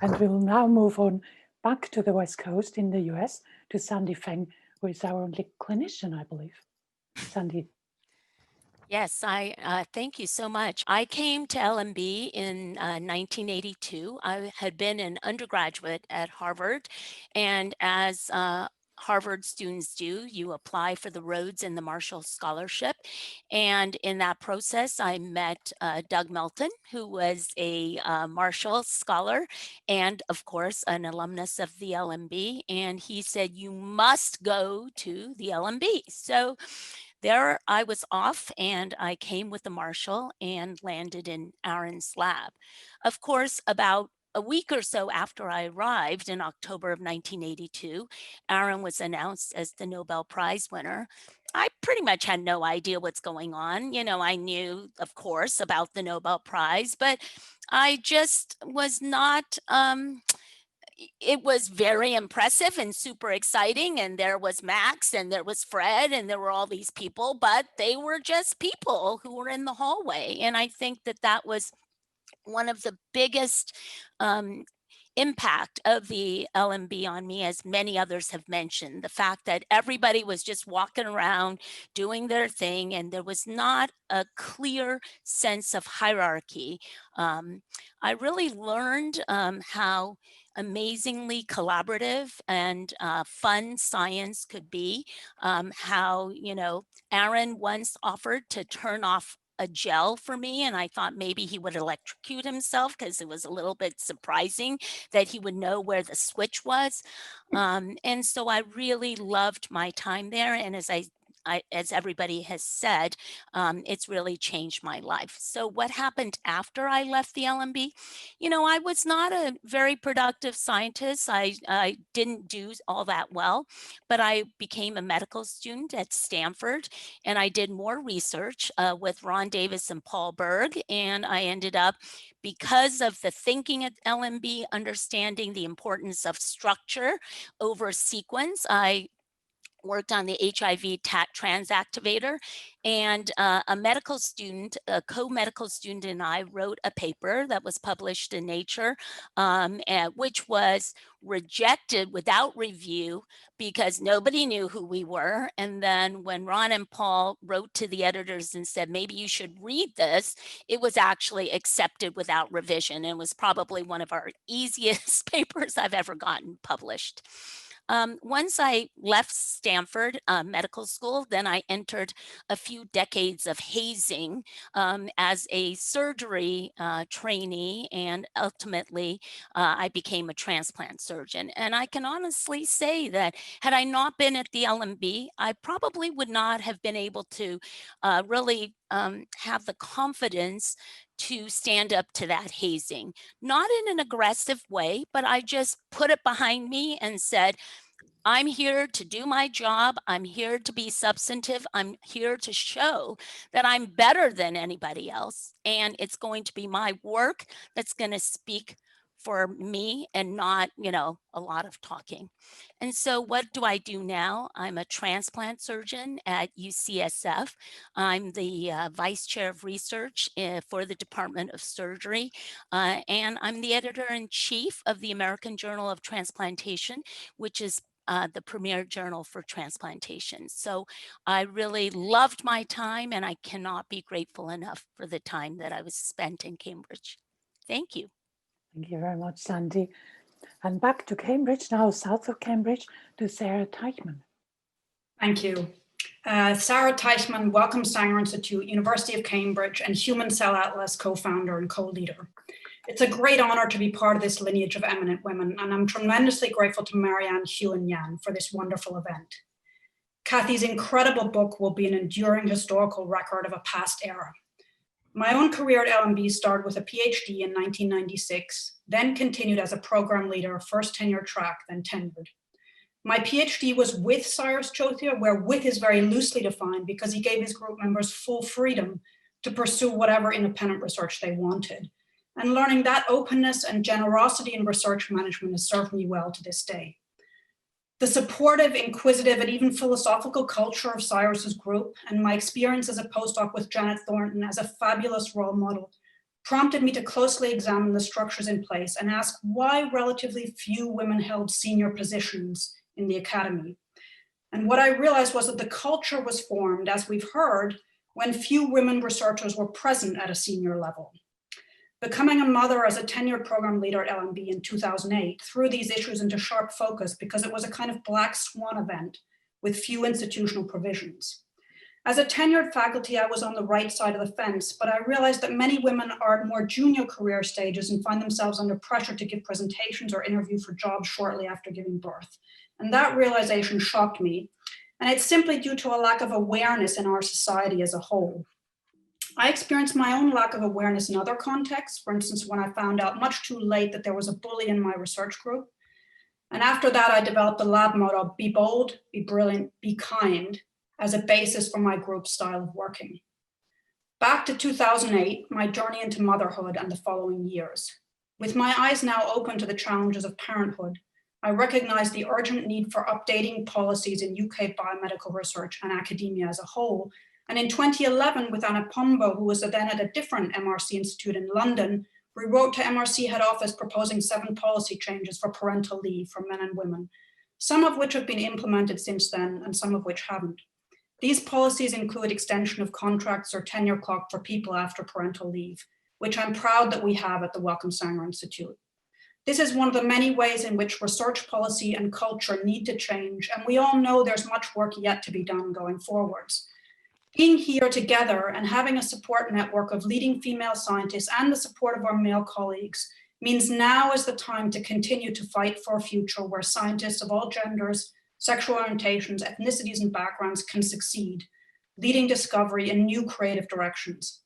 And we will now move on back to the West Coast in the US to Sandy Feng, who is our only clinician, I believe. Sandy. Yes, I thank you so much. I came to LMB in 1982. I had been an undergraduate at Harvard, and as Harvard students do, you apply for the Rhodes and the Marshall Scholarship. And in that process, I met Doug Melton, who was a Marshall Scholar and, of course, an alumnus of the LMB. And he said, you must go to the LMB. So there I was off, and I came with the Marshall and landed in Aaron's lab. Of course, about a week or so after I arrived in October of 1982, Aaron was announced as the Nobel Prize winner. I pretty much had no idea what's going on. You know, I knew, of course, about the Nobel Prize, but I just was not, it was very impressive and super exciting. And there was Max and there was Fred and there were all these people, but they were just people who were in the hallway. And I think that that was one of the biggest impact of the LMB on me, as many others have mentioned, the fact that everybody was just walking around doing their thing and there was not a clear sense of hierarchy. I really learned how amazingly collaborative and fun science could be, how, you know, Aaron once offered to turn off a gel for me, and I thought maybe he would electrocute himself because it was a little bit surprising that he would know where the switch was. And so I really loved my time there. And as everybody has said, it's really changed my life. So what happened after I left the LMB? You know, I was not a very productive scientist. I didn't do all that well, but I became a medical student at Stanford, and I did more research with Ron Davis and Paul Berg, and I ended up, because of the thinking at LMB, understanding the importance of structure over sequence, I worked on the HIV trans activator, and a medical student, a co-medical student, and I wrote a paper that was published in Nature, which was rejected without review because nobody knew who we were. And then when Ron and Paul wrote to the editors and said, maybe you should read this, it was actually accepted without revision, and was probably one of our easiest papers I've ever gotten published. Once I left Stanford Medical School, then I entered a few decades of hazing as a surgery trainee, and ultimately I became a transplant surgeon. And I can honestly say that had I not been at the LMB, I probably would not have been able to really have the confidence to stand up to that hazing, not in an aggressive way, but I just put it behind me and said, I'm here to do my job. I'm here to be substantive. I'm here to show that I'm better than anybody else. And it's going to be my work that's going to speak for me and not, a lot of talking. And so what do I do now? I'm a transplant surgeon at UCSF. I'm the vice chair of research for the Department of Surgery. And I'm the editor-in-chief of the American Journal of Transplantation, which is the premier journal for transplantation. So I really loved my time, and I cannot be grateful enough for the time that I was spent in Cambridge. Thank you. Thank you very much, Sandy. And back to Cambridge now, south of Cambridge, to Sarah Teichmann. Thank you. Sarah Teichmann, Wellcome Sanger Institute, University of Cambridge, and Human Cell Atlas co-founder and co-leader. It's a great honor to be part of this lineage of eminent women, and I'm tremendously grateful to Mariann, Schuh, and Jan for this wonderful event. Kathy's incredible book will be an enduring historical record of a past era. My own career at LMB started with a PhD in 1996, then continued as a program leader, first tenure track, then tenured. My PhD was with Cyrus Chothia, where with is very loosely defined because he gave his group members full freedom to pursue whatever independent research they wanted. And learning that openness and generosity in research management has served me well to this day. The supportive, inquisitive, and even philosophical culture of Cyrus's group, and my experience as a postdoc with Janet Thornton as a fabulous role model, prompted me to closely examine the structures in place and ask why relatively few women held senior positions in the academy. And what I realized was that the culture was formed, as we've heard, when few women researchers were present at a senior level. Becoming a mother as a tenured program leader at LMB in 2008 threw these issues into sharp focus because it was a kind of black swan event with few institutional provisions. As a tenured faculty, I was on the right side of the fence, but I realized that many women are at more junior career stages and find themselves under pressure to give presentations or interview for jobs shortly after giving birth. And that realization shocked me. And it's simply due to a lack of awareness in our society as a whole. I experienced my own lack of awareness in other contexts. For instance, when I found out much too late that there was a bully in my research group. And after that, I developed the lab motto, be bold, be brilliant, be kind, as a basis for my group's style of working. Back to 2008, my journey into motherhood and the following years. With my eyes now open to the challenges of parenthood, I recognize the urgent need for updating policies in UK biomedical research and academia as a whole. And in 2011, with Anna Pombo, who was then at a different MRC institute in London, we wrote to MRC head office proposing 7 policy changes for parental leave for men and women, some of which have been implemented since then and some of which haven't. These policies include extension of contracts or tenure clock for people after parental leave, which I'm proud that we have at the Wellcome Sanger Institute. This is one of the many ways in which research policy and culture need to change, and we all know there's much work yet to be done going forwards. Being here together and having a support network of leading female scientists and the support of our male colleagues means now is the time to continue to fight for a future where scientists of all genders, sexual orientations, ethnicities, and backgrounds can succeed, leading discovery in new creative directions.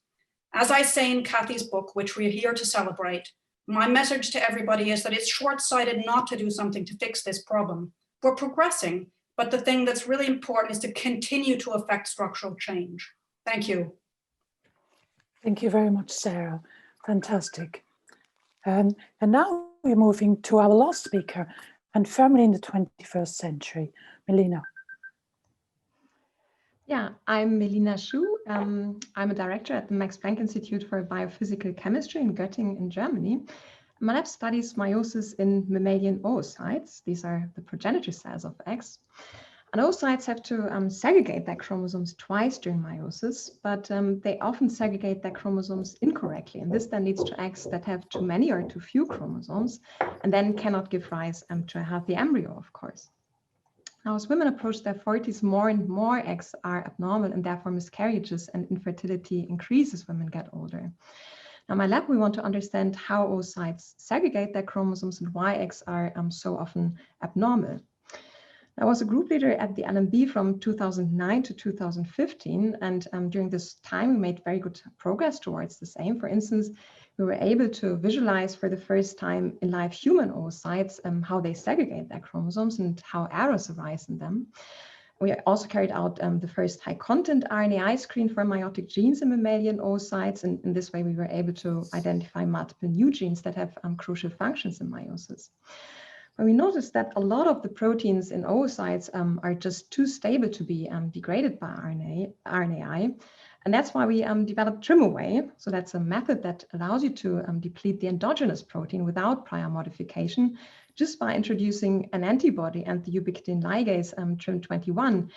As I say in Kathy's book, which we're here to celebrate, my message to everybody is that it's short-sighted not to do something to fix this problem. We're progressing, but the thing that's really important is to continue to affect structural change. Thank you. Thank you very much, Sarah. Fantastic. And now we're moving to our last speaker, and firmly in the 21st century, Melina. Yeah, I'm Melina Schuh. I'm a director at the Max Planck Institute for Biophysical Chemistry in Göttingen in Germany. My lab studies meiosis in mammalian oocytes. These are the progenitor cells of eggs. And oocytes have to segregate their chromosomes twice during meiosis, but they often segregate their chromosomes incorrectly. And this then leads to eggs that have too many or too few chromosomes, and then cannot give rise to a healthy embryo, of course. Now, as women approach their 40s, more and more eggs are abnormal, and therefore miscarriages and infertility increase as women get older. Now, in my lab, we want to understand how oocytes segregate their chromosomes and why eggs are so often abnormal. I was a group leader at the LMB from 2009 to 2015, and during this time, we made very good progress towards this aim. For instance, we were able to visualize for the first time in live human oocytes how they segregate their chromosomes and how errors arise in them. We also carried out the first high-content RNAi screen for meiotic genes in mammalian oocytes, and in this way, we were able to identify multiple new genes that have crucial functions in meiosis. But we noticed that a lot of the proteins in oocytes are just too stable to be degraded by RNAi. And that's why we developed TrimAway. So that's a method that allows you to deplete the endogenous protein without prior modification, just by introducing an antibody and the ubiquitin ligase TRIM21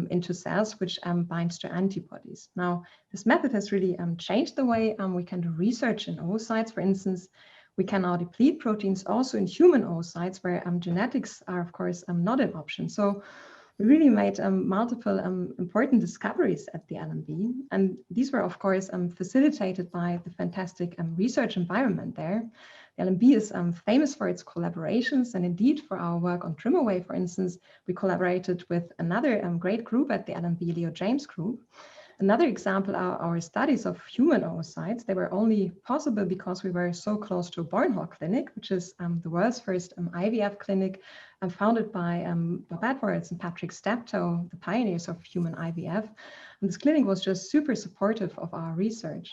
into cells, which binds to antibodies. Now, this method has really changed the way we can do research in oocytes. For instance, we can now deplete proteins also in human oocytes where genetics are, of course, not an option. So we really made multiple important discoveries at the LMB. And these were, of course, facilitated by the fantastic research environment there. The LMB is famous for its collaborations. And indeed, for our work on TrimAway, for instance, we collaborated with another great group at the LMB, Leo James Group. Another example are our studies of human oocytes. They were only possible because we were so close to Bornhall Clinic, which is the world's first IVF clinic founded by Bob Edwards and Patrick Steptoe, the pioneers of human IVF. And this clinic was just super supportive of our research.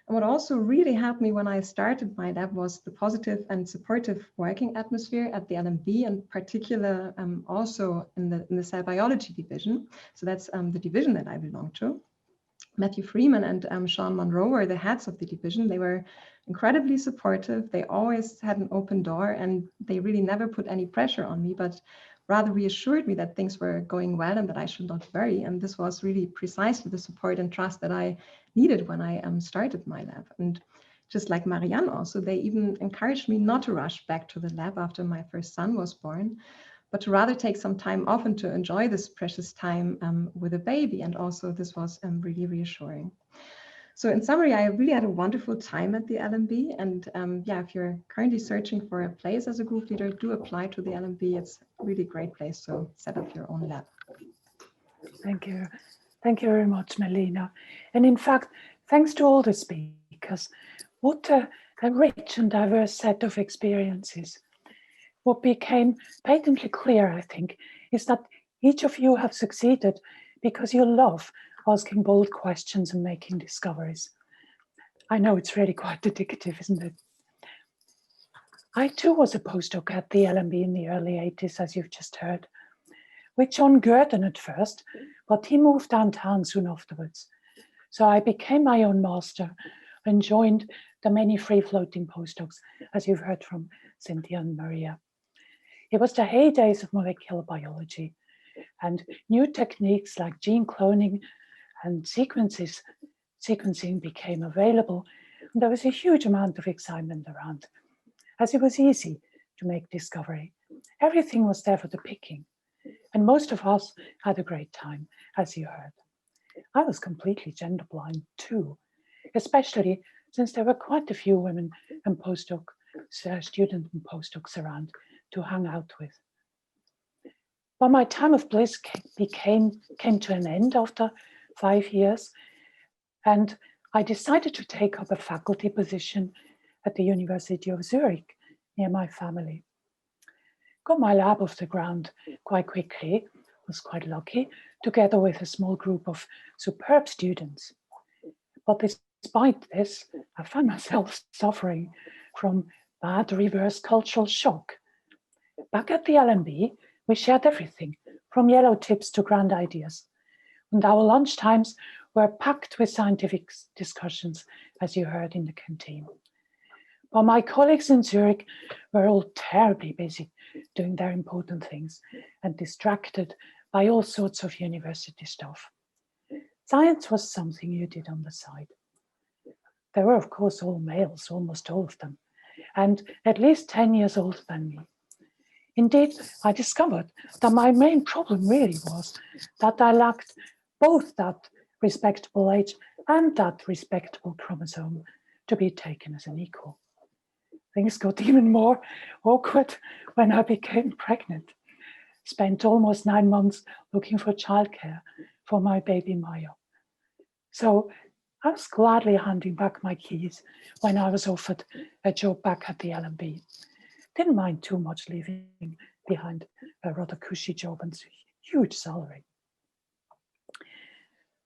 And what also really helped me when I started my lab was the positive and supportive working atmosphere at the LMB, in particular also in the cell biology division. So that's the division that I belong to. Matthew Freeman and Sean Monroe were the heads of the division. They were incredibly supportive. They always had an open door, and they really never put any pressure on me, but rather reassured me that things were going well and that I should not worry. And this was really precisely the support and trust that I needed when I started my lab. And just like Mariann also, they even encouraged me not to rush back to the lab after my first son was born, but to rather take some time off and to enjoy this precious time with a baby. And also this was really reassuring. So in summary, I really had a wonderful time at the LMB. And yeah, if you're currently searching for a place as a group leader, do apply to the LMB. It's a really great place to set up your own lab. Thank you. Thank you very much, Melina. And in fact, thanks to all the speakers. What a rich and diverse set of experiences. What became patently clear, I think, is that each of you have succeeded because you love asking bold questions and making discoveries. I know it's really quite addictive, isn't it? I too was a postdoc at the LMB in the early 80s, as you've just heard, with John Gurdon at first, but he moved downtown soon afterwards. So I became my own master and joined the many free-floating postdocs, as you've heard from Cynthia and Maria. It was the heydays of molecular biology, and new techniques like gene cloning and sequencing became available. And there was a huge amount of excitement around, as it was easy to make discovery. Everything was there for the picking. And most of us had a great time, as you heard. I was completely gender blind too, especially since there were quite a few women and postdoc students and postdocs around to hang out with. But my time of bliss came to an end after 5 years, and I decided to take up a faculty position at the University of Zurich near my family. Got my lab off the ground quite quickly, was quite lucky, together with a small group of superb students. But despite this, I found myself suffering from bad reverse cultural shock. Back at the LMB, we shared everything, from yellow tips to grand ideas. And our lunch times were packed with scientific discussions, as you heard in the canteen. But my colleagues in Zurich were all terribly busy doing their important things and distracted by all sorts of university stuff. Science was something you did on the side. They were, of course, all males, almost all of them, and at least 10 years older than me. Indeed, I discovered that my main problem really was that I lacked both that respectable age and that respectable chromosome to be taken as an equal. Things got even more awkward when I became pregnant. Spent almost 9 months looking for childcare for my baby Maya. So I was gladly handing back my keys when I was offered a job back at the LMB. Didn't mind too much leaving behind a rather cushy job and huge salary.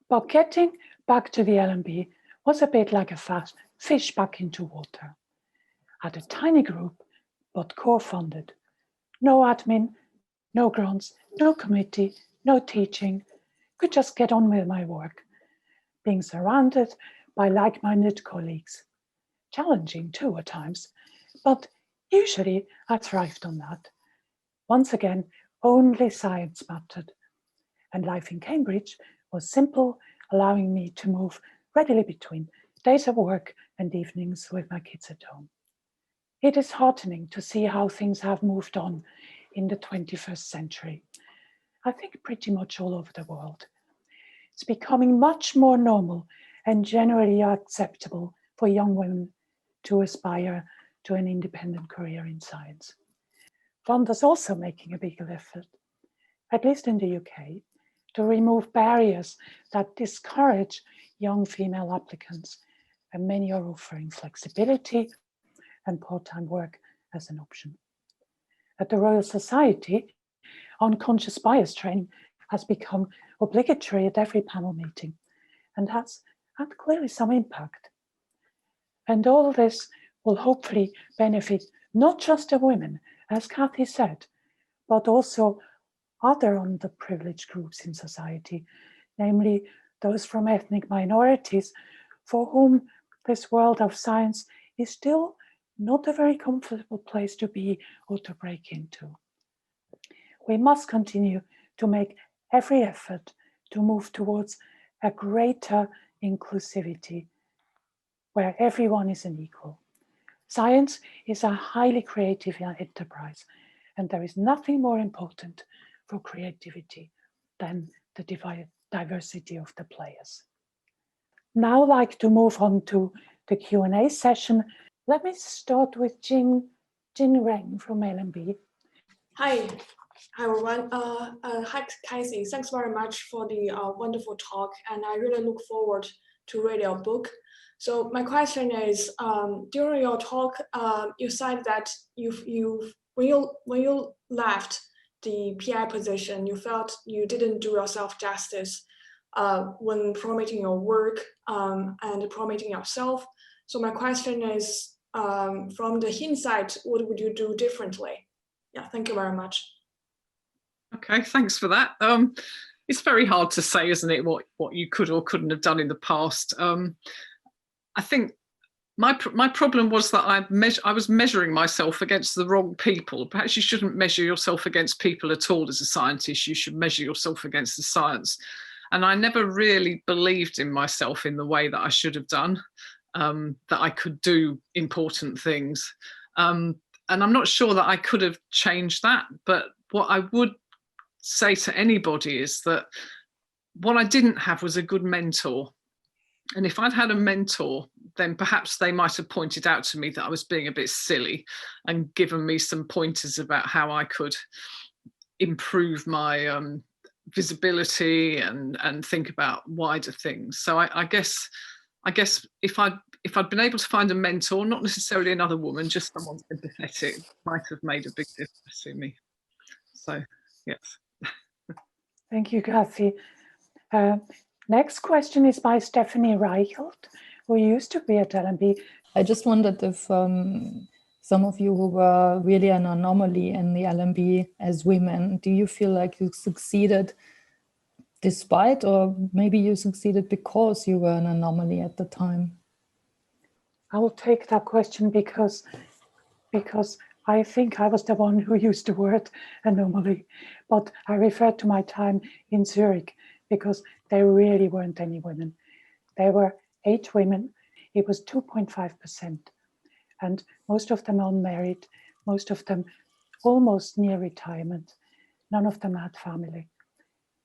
But getting back to the LMB was a bit like a fast fish back into water. Had a tiny group, but core funded. No admin, no grants, no committee, no teaching. Could just get on with my work. Being surrounded by like-minded colleagues. Challenging too at times, but usually I thrived on that. Once again, only science mattered. And life in Cambridge was simple, allowing me to move readily between days of work and evenings with my kids at home. It is heartening to see how things have moved on in the 21st century. I think pretty much all over the world. It's becoming much more normal and generally acceptable for young women to aspire to an independent career in science. Fund is also making a bigger effort, at least in the UK, to remove barriers that discourage young female applicants, and many are offering flexibility and part-time work as an option. At the Royal Society, unconscious bias training has become obligatory at every panel meeting and has had clearly some impact. And all this will hopefully benefit not just the women, as Kathy said, but also other underprivileged groups in society, namely those from ethnic minorities for whom this world of science is still not a very comfortable place to be or to break into. We must continue to make every effort to move towards a greater inclusivity where everyone is an equal. Science is a highly creative enterprise, and there is nothing more important for creativity than the diversity of the players. Now I'd like to move on to the Q&A session. Let me start with Jin Reng from LMB. Hi everyone. Hi Kathy, thanks very much for the wonderful talk, and I really look forward to read your book. So my question is, during your talk, you said that when you left the PI position, you felt you didn't do yourself justice when promoting your work and promoting yourself. So my question is, from the hindsight, what would you do differently? Yeah, thank you very much. Okay, thanks for that. It's very hard to say, isn't it, what you could or couldn't have done in the past. I think my problem was that I was measuring myself against the wrong people. Perhaps you shouldn't measure yourself against people at all as a scientist. You should measure yourself against the science. And I never really believed in myself in the way that I should have done, that I could do important things. And I'm not sure that I could have changed that. But what I would say to anybody is that what I didn't have was a good mentor. And if I'd had a mentor, then perhaps they might have pointed out to me that I was being a bit silly and given me some pointers about how I could improve my visibility and think about wider things. So I guess if I'd been able to find a mentor, not necessarily another woman, just someone sympathetic, might have made a big difference to me. So yes. Thank you, Kathy. Next question is by Stephanie Reichelt, who used to be at LMB. I just wondered if some of you who were really an anomaly in the LMB as women, do you feel like you succeeded despite, or maybe you succeeded because you were an anomaly at the time? I will take that question because I think I was the one who used the word anomaly, but I refer to my time in Zurich because there really weren't any women. There were 8 women. It was 2.5%, and most of them unmarried, most of them almost near retirement. None of them had family.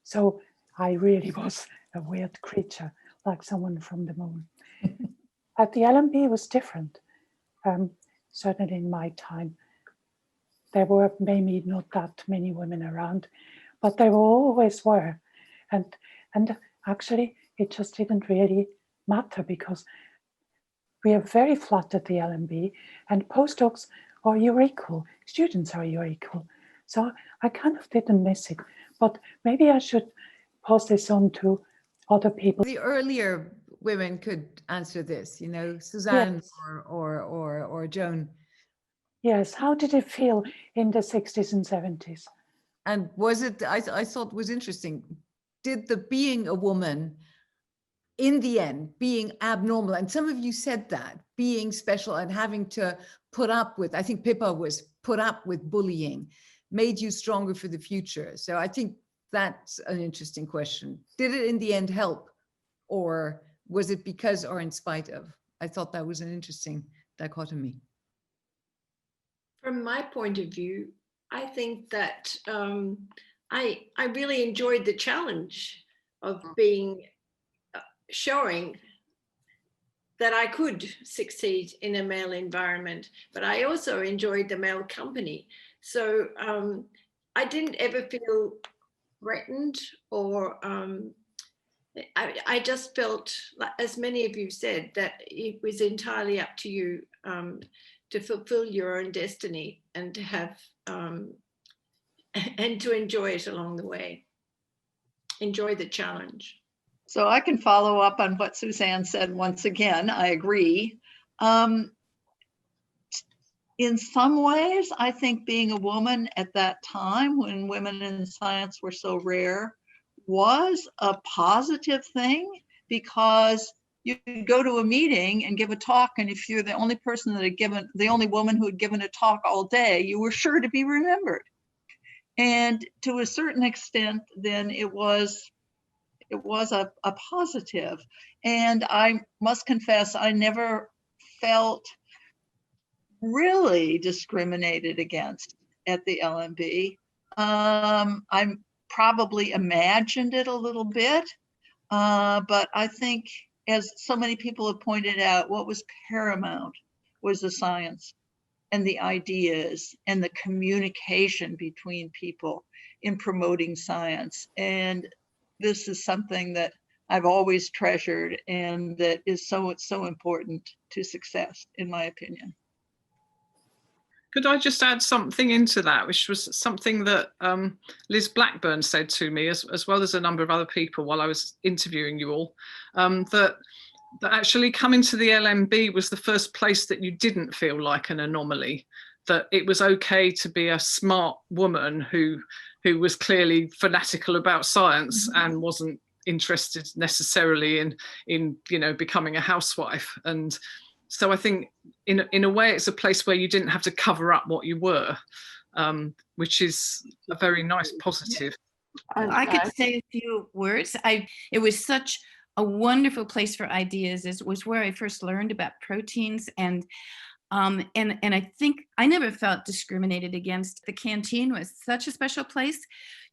So I really was a weird creature, like someone from the moon. At the LMB, it was different. Certainly in my time, there were maybe not that many women around, but there always were. And actually, it just didn't really matter because we are very flat at the LMB, and postdocs are your equal, students are your equal. So I kind of didn't miss it, but maybe I should pass this on to other people. The earlier women could answer this, you know, Suzanne, Yes. or Joan. Yes, how did it feel in the 60s and 70s? And was it, I thought was interesting, did the being a woman, in the end, being abnormal, and some of you said that, being special and having to put up with, I think Pippa was put up with bullying, made you stronger for the future? So I think that's an interesting question. Did it in the end help? Or was it because or in spite of? I thought that was an interesting dichotomy. From my point of view, I think that I really enjoyed the challenge of showing that I could succeed in a male environment, but I also enjoyed the male company. So I didn't ever feel threatened, or I just felt, as many of you said, that it was entirely up to you to fulfill your own destiny and to have and to enjoy it along the way. Enjoy the challenge. So I can follow up on what Suzanne said once again. I agree. In some ways, I think being a woman at that time, when women in science were so rare, was a positive thing, because you could go to a meeting and give a talk, and if you're the only person that had given, the only woman who had given a talk all day, you were sure to be remembered. And to a certain extent, then it was a positive. And I must confess, I never felt really discriminated against at the LMB. I probably imagined it a little bit, but I think, as so many people have pointed out, what was paramount was the science and the ideas and the communication between people in promoting science. And this is something that I've always treasured and that is so important to success, in my opinion. Could I just add something into that, which was something that Liz Blackburn said to me, as well as a number of other people while I was interviewing you all, that actually coming to the LMB was the first place that you didn't feel like an anomaly, that it was okay to be a smart woman who was clearly fanatical about science and wasn't interested necessarily in becoming a housewife. And so I think in a way it's a place where you didn't have to cover up what you were, which is a very nice positive. I could say a few words. It was such a wonderful place for ideas. It was where I first learned about proteins, and I think I never felt discriminated against. The canteen was such a special place.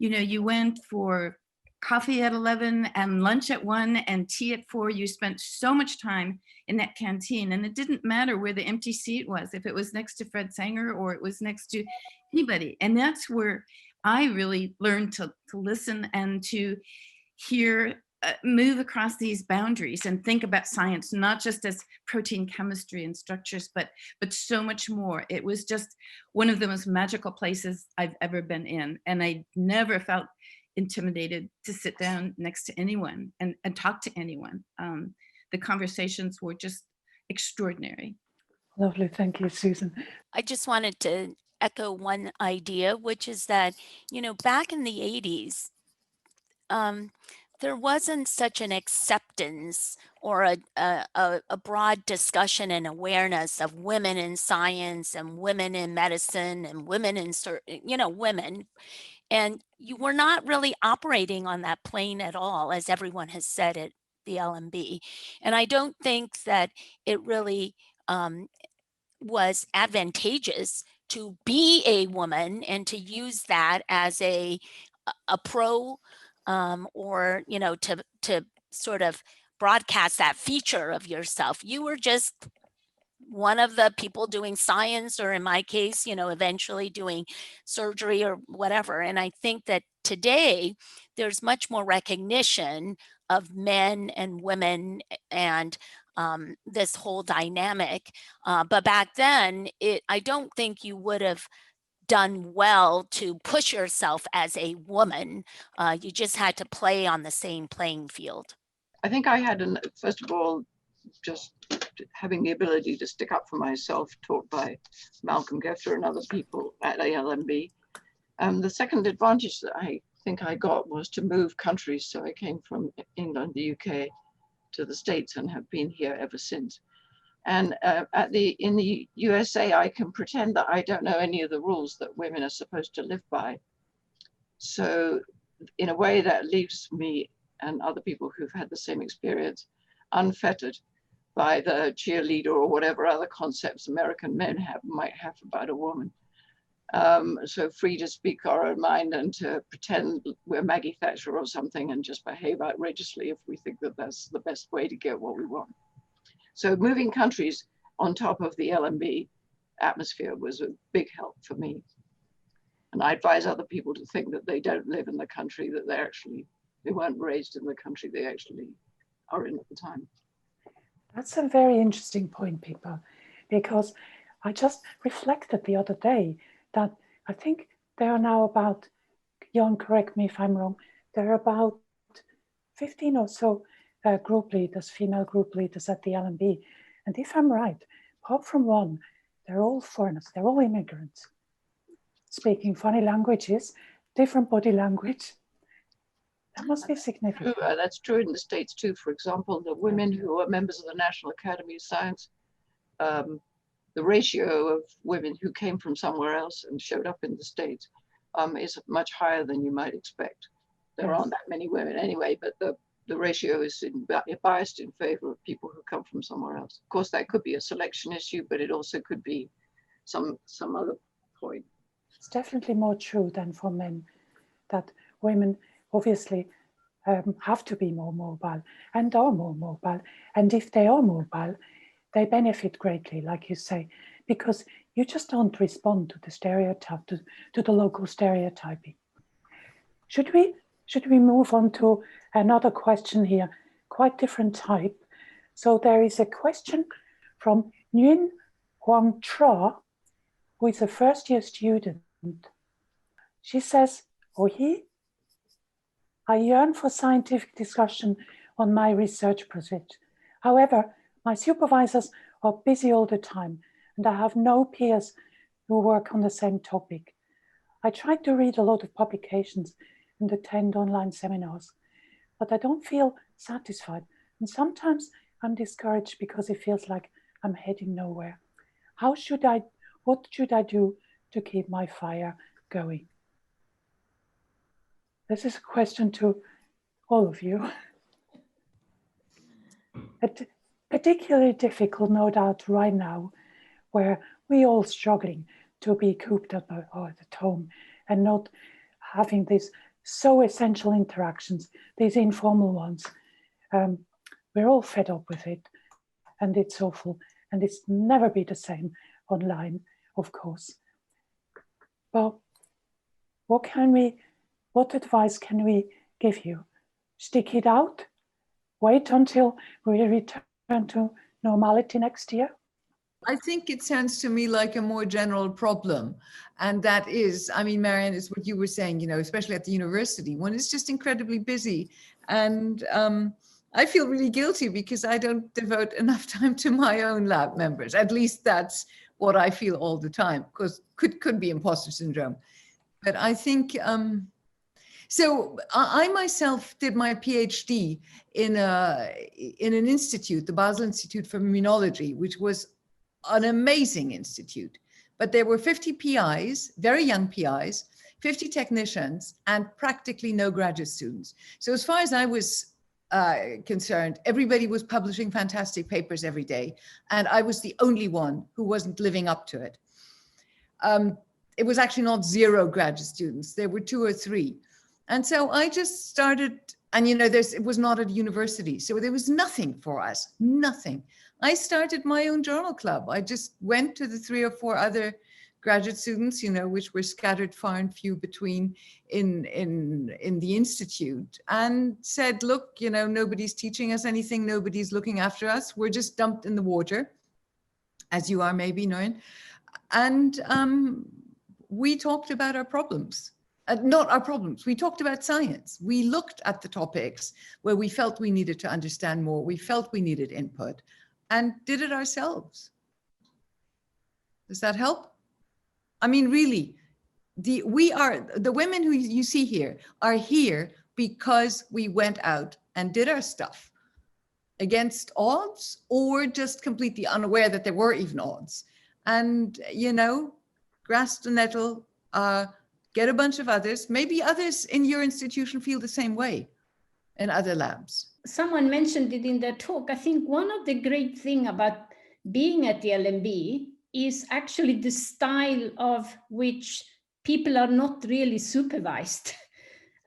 You know, you went for coffee at 11 and lunch at 1 and tea at 4. You spent so much time in that canteen, and it didn't matter where the empty seat was, if it was next to Fred Sanger or it was next to anybody. And that's where I really learned to listen and to hear, move across these boundaries and think about science, not just as protein chemistry and structures, but so much more. It was just one of the most magical places I've ever been in. And I never felt intimidated to sit down next to anyone and talk to anyone. The conversations were just extraordinary. Lovely, thank you, Susan. I just wanted to echo one idea, which is that, back in the 80s, there wasn't such an acceptance or a broad discussion and awareness of women in science and women in medicine and women in women. And you were not really operating on that plane at all, as everyone has said at the LMB. And I don't think that it really was advantageous to be a woman and to use that as a pro or, to sort of broadcast that feature of yourself. You were just one of the people doing science, or in my case, eventually doing surgery or whatever. And I think that today there's much more recognition of men and women and this whole dynamic. But back then, I don't think you would have done well to push yourself as a woman. You just had to play on the same playing field. I think I had, first of all, just having the ability to stick up for myself, taught by Malcolm Gefter and other people at LMB. The second advantage that I think I got was to move countries. So I came from England, the UK, to the States and have been here ever since. And in the USA, I can pretend that I don't know any of the rules that women are supposed to live by. So in a way that leaves me and other people who've had the same experience unfettered by the cheerleader or whatever other concepts American men might have about a woman. So free to speak our own mind and to pretend we're Maggie Thatcher or something and just behave outrageously if we think that that's the best way to get what we want. So moving countries on top of the LMB atmosphere was a big help for me. And I advise other people to think that they don't live in the country that they weren't raised in the country they actually are in at the time. That's a very interesting point, Pippa, because I just reflected the other day that I think there are now about, Jan, correct me if I'm wrong, there are about 15 or so group leaders, female group leaders at the LMB. And if I'm right, apart from one, they're all foreigners, they're all immigrants, speaking funny languages, different body language. That must be significant. That's true in the States too. For example, the women who are members of the National Academy of Science, the ratio of women who came from somewhere else and showed up in the States is much higher than you might expect. There aren't that many women anyway, but the ratio is biased in favor of people who come from somewhere else. Of course, that could be a selection issue, but it also could be some other point. It's definitely more true than for men, that women obviously have to be more mobile and are more mobile. And if they are mobile, they benefit greatly, like you say, because you just don't respond to the stereotype, to the local stereotyping. Should we move on to another question here, quite different type. So there is a question from Nguyen Huang Tra, who is a first-year student. She says, or he, I yearn for scientific discussion on my research project. However, my supervisors are busy all the time and I have no peers who work on the same topic. I try to read a lot of publications and attend online seminars, but I don't feel satisfied. And sometimes I'm discouraged because it feels like I'm heading nowhere. What should I do to keep my fire going? This is a question to all of you. Particularly difficult, no doubt, right now, where we're all struggling to be cooped up at home and not having these so essential interactions, these informal ones. We're all fed up with it, and it's awful, and it's never be the same online, of course. But what advice can we give you? Stick it out? Wait until we return to normality next year? I think it sounds to me like a more general problem. And that is, I mean, Mariann, is what you were saying, especially at the university, one is just incredibly busy. And I feel really guilty because I don't devote enough time to my own lab members. At least that's what I feel all the time, because could be imposter syndrome. But I think So I myself did my PhD in an institute, the Basel Institute for Immunology, which was an amazing institute. But there were 50 PIs, very young PIs, 50 technicians, and practically no graduate students. So as far as I was concerned, everybody was publishing fantastic papers every day, and I was the only one who wasn't living up to it. It was actually not 0 graduate students, there were 2 or 3. And so I just started, and it was not at university, so there was nothing for us, nothing. I started my own journal club. I just went to the 3 or 4 other graduate students, which were scattered far and few between in the institute, and said, look, nobody's teaching us anything, nobody's looking after us, we're just dumped in the water, as you are maybe, Mariann. And we talked about our problems. Not our problems, we talked about science. We looked at the topics where we felt we needed to understand more, we felt we needed input, and did it ourselves. Does that help? I mean, really, the women who you see here are here because we went out and did our stuff against odds, or just completely unaware that there were even odds. And, grasp the nettle, get a bunch of others. Maybe others in your institution feel the same way in other labs. Someone mentioned it in their talk. I think one of the great things about being at the LMB is actually the style of which people are not really supervised.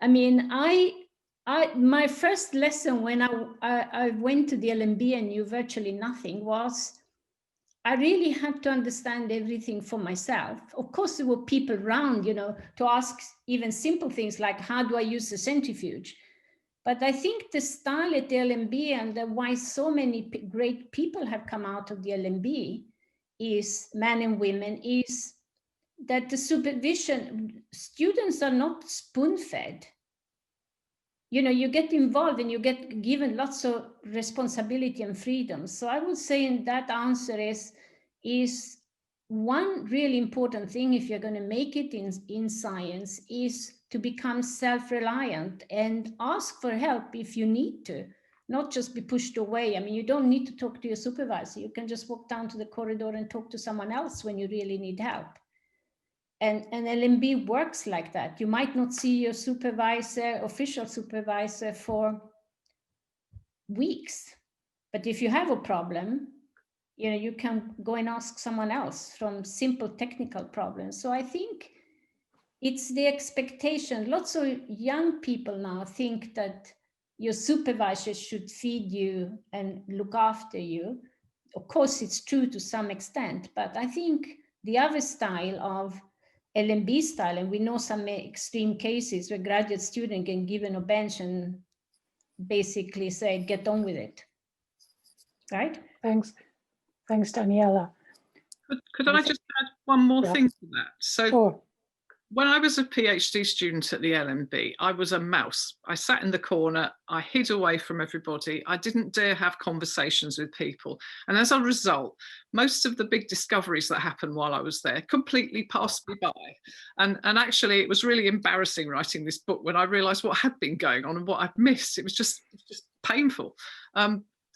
I mean, my first lesson when I went to the LMB and knew virtually nothing was I really had to understand everything for myself. Of course, there were people around, to ask even simple things like, how do I use the centrifuge? But I think the style at the LMB and why so many great people have come out of the LMB is, men and women, is that the supervision, students are not spoon-fed. You get involved and you get given lots of responsibility and freedom. So I would say in that answer is one really important thing if you're going to make it in science is to become self-reliant and ask for help if you need to, not just be pushed away. I mean, you don't need to talk to your supervisor. You can just walk down to the corridor and talk to someone else when you really need help. And LMB works like that. You might not see your supervisor, official supervisor, for weeks. But if you have a problem, you can go and ask someone else from simple technical problems. So I think it's the expectation. Lots of young people now think that your supervisor should feed you and look after you. Of course, it's true to some extent, but I think the other style of LMB style, and we know some extreme cases where graduate student can given a bench and basically say, get on with it, right? Thanks, Daniela. Could I just add one more thing to that? So sure. When I was a PhD student at the LMB, I was a mouse. I sat in the corner, I hid away from everybody. I didn't dare have conversations with people. And as a result, most of the big discoveries that happened while I was there completely passed me by. And actually, it was really embarrassing writing this book when I realized what had been going on and what I'd missed. It was just painful.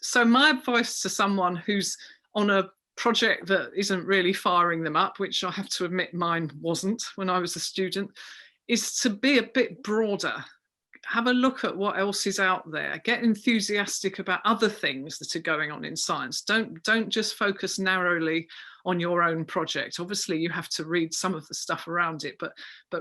So my advice to someone who's on a project that isn't really firing them up, which I have to admit mine wasn't when I was a student, is to be a bit broader. Have a look at what else is out there. Get enthusiastic about other things that are going on in science. Don't just focus narrowly on your own project. Obviously, you have to read some of the stuff around it, but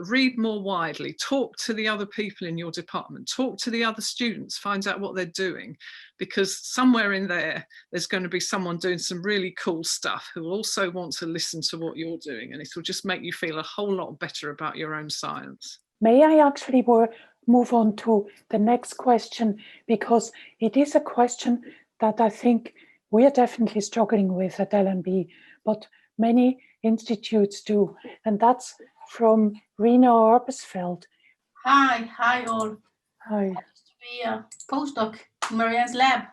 read more widely. Talk to the other people in your department. Talk to the other students. Find out what they're doing, because somewhere in there's going to be someone doing some really cool stuff who also want to listen to what you're doing, and it will just make you feel a whole lot better about your own science. May I actually move on to the next question, because it is a question that I think we are definitely struggling with at LMB, but many institutes do, and that's from Rena Arbesfeld. Hi all. Hi. I used to be a postdoc in Mariann's lab.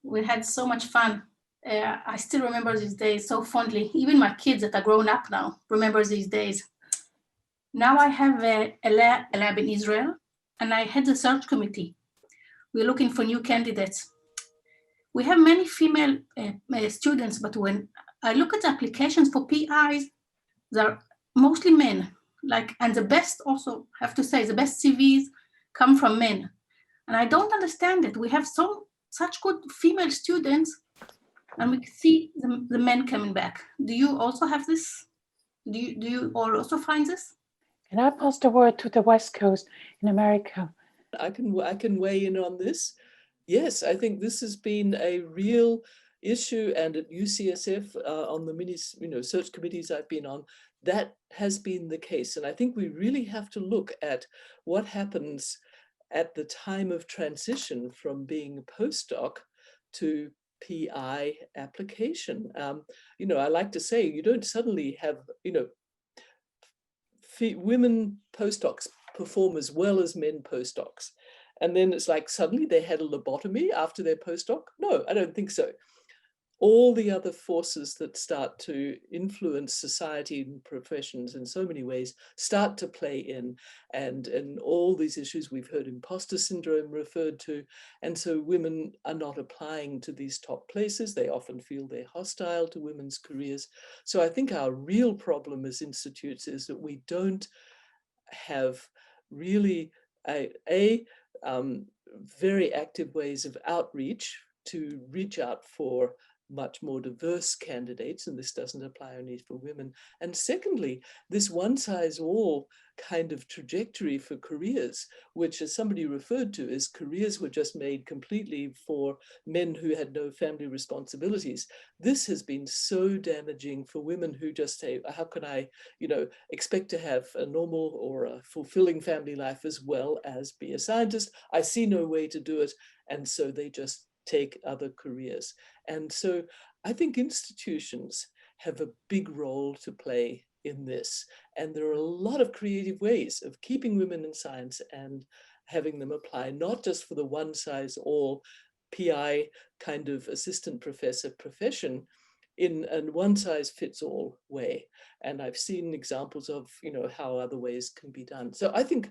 We had so much fun. I still remember these days so fondly. Even my kids that are grown up now remember these days. Now I have a lab in Israel, and I head the search committee. We're looking for new candidates. We have many female students, but when I look at the applications for PIs, they're mostly men. And the best, also have to say, the best CVs come from men. And I don't understand it. We have such good female students, and we see the men coming back. Do you also have this? Do you all also find this? Can I pass the word to the West Coast in America? I can weigh in on this. Yes, I think this has been a real issue, and at UCSF on the many search committees I've been on, that has been the case. And I think we really have to look at what happens at the time of transition from being a postdoc to PI application. I like to say you don't suddenly have, women postdocs perform as well as men postdocs. And then it's like suddenly they had a lobotomy after their postdoc. No, I don't think so. All the other forces that start to influence society and professions in so many ways start to play in, and all these issues we've heard imposter syndrome referred to. And so women are not applying to these top places. They often feel they're hostile to women's careers. So I think our real problem as institutes is that we don't have really very active ways of outreach to reach out for much more diverse candidates, and this doesn't apply only for women. And secondly, this one-size-all kind of trajectory for careers, which, as somebody referred to, is careers were just made completely for men who had no family responsibilities. This has been so damaging for women who just say, how can I, expect to have a normal or a fulfilling family life as well as be a scientist? I see no way to do it. And so they just take other careers. And so I think institutions have a big role to play in this. And there are a lot of creative ways of keeping women in science and having them apply, not just for the one-size-all PI kind of assistant professor profession in a one-size-fits-all way. And I've seen examples of, how other ways can be done. So I think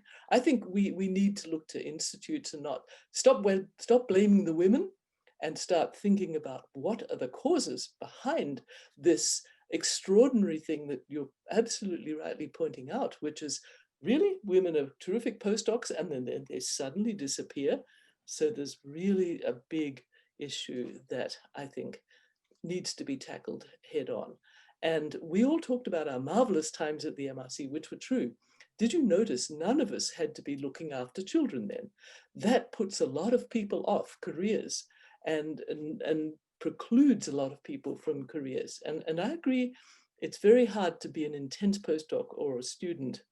we need to look to institutes and not stop blaming the women, and start thinking about what are the causes behind this extraordinary thing that you're absolutely rightly pointing out, which is really women are terrific postdocs and then they suddenly disappear. So there's really a big issue that I think needs to be tackled head on. And we all talked about our marvelous times at the MRC, which were true. Did you notice none of us had to be looking after children then? That puts a lot of people off careers and precludes a lot of people from careers. And I agree, it's very hard to be an intense postdoc or a student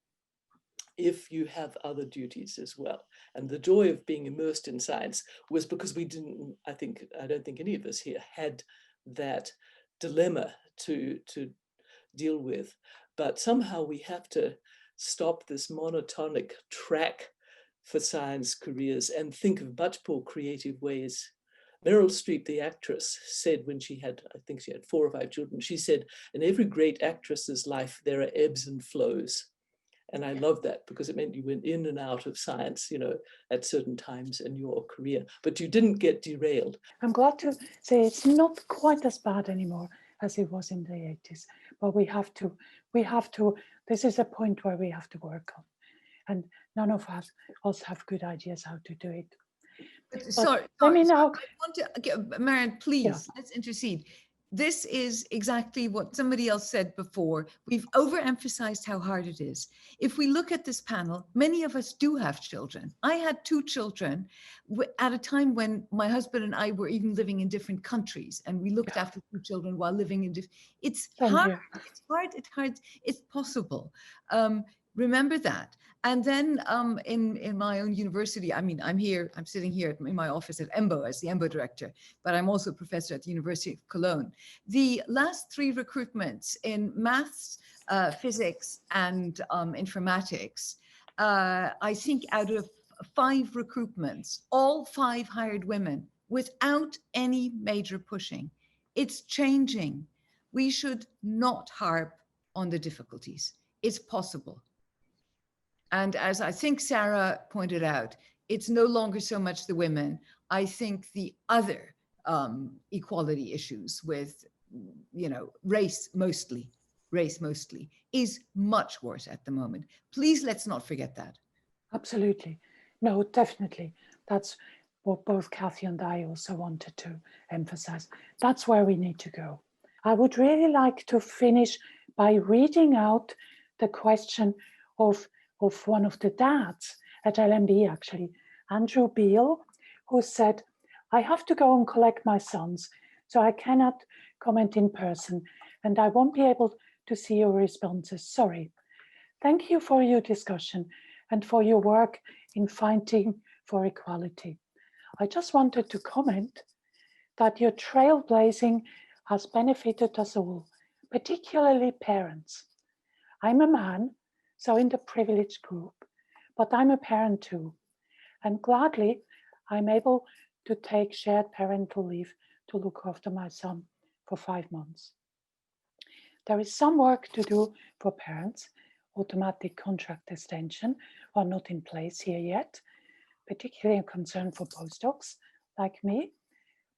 if you have other duties as well. And the joy of being immersed in science was because we didn't, I don't think any of us here had that dilemma to deal with. But somehow we have to stop this monotonic track for science careers and think of much more creative ways. Meryl Streep, the actress, said when I think she had 4 or 5 children, she said, in every great actress's life, there are ebbs and flows. And I love that because it meant you went in and out of science, at certain times in your career, but you didn't get derailed. I'm glad to say it's not quite as bad anymore as it was in the 80s, but we have to, this is a point where we have to work on. And none of us have good ideas how to do it. Sorry, I want to, Mariann, please, let's intercede. This is exactly what somebody else said before. We've overemphasized how hard it is. If we look at this panel, many of us do have children. I had 2 children at a time when my husband and I were even living in different countries, and we looked after 2 children while living in different, it's hard, it's possible. Remember that. And then in my own university, I'm sitting here in my office at EMBO as the EMBO director, but I'm also a professor at the University of Cologne. The last 3 recruitments in maths, physics, and informatics, I think out of 5 recruitments, all 5 hired women without any major pushing. It's changing. We should not harp on the difficulties. It's possible. And as I think Sarah pointed out, it's no longer so much the women. I think the other equality issues with, race mostly is much worse at the moment. Please, let's not forget that. Absolutely. No, definitely. That's what both Kathy and I also wanted to emphasize. That's where we need to go. I would really like to finish by reading out the question of one of the dads at LMB, actually, Andrew Beale, who said, I have to go and collect my sons, so I cannot comment in person, and I won't be able to see your responses. Sorry. Thank you for your discussion and for your work in fighting for equality. I just wanted to comment that your trailblazing has benefited us all, particularly parents. I'm a man, so in the privileged group, but I'm a parent too. And gladly, I'm able to take shared parental leave to look after my son for 5 months. There is some work to do for parents. Automatic contract extension are not in place here yet, particularly a concern for postdocs like me.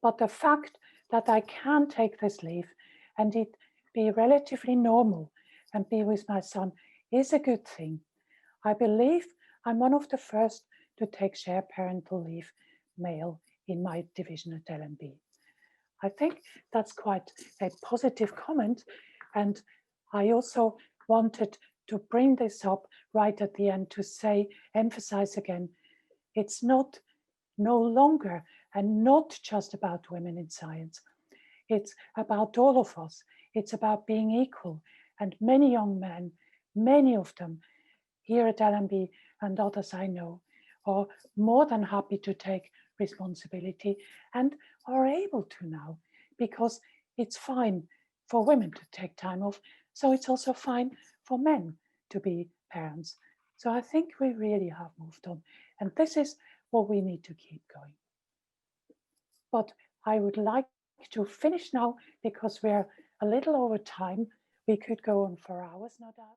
But the fact that I can take this leave and it be relatively normal and be with my son is a good thing. I believe I'm one of the first to take shared parental leave male in my division at LMB. I think that's quite a positive comment, and I also wanted to bring this up right at the end to say, emphasize again, it's no longer and not just about women in science. It's about all of us. It's about being equal. And many young men, many of them here at LMB and others I know, are more than happy to take responsibility and are able to now, because it's fine for women to take time off. So it's also fine for men to be parents. So I think we really have moved on. And this is what we need to keep going. But I would like to finish now because we're a little over time. We could go on for hours, no doubt.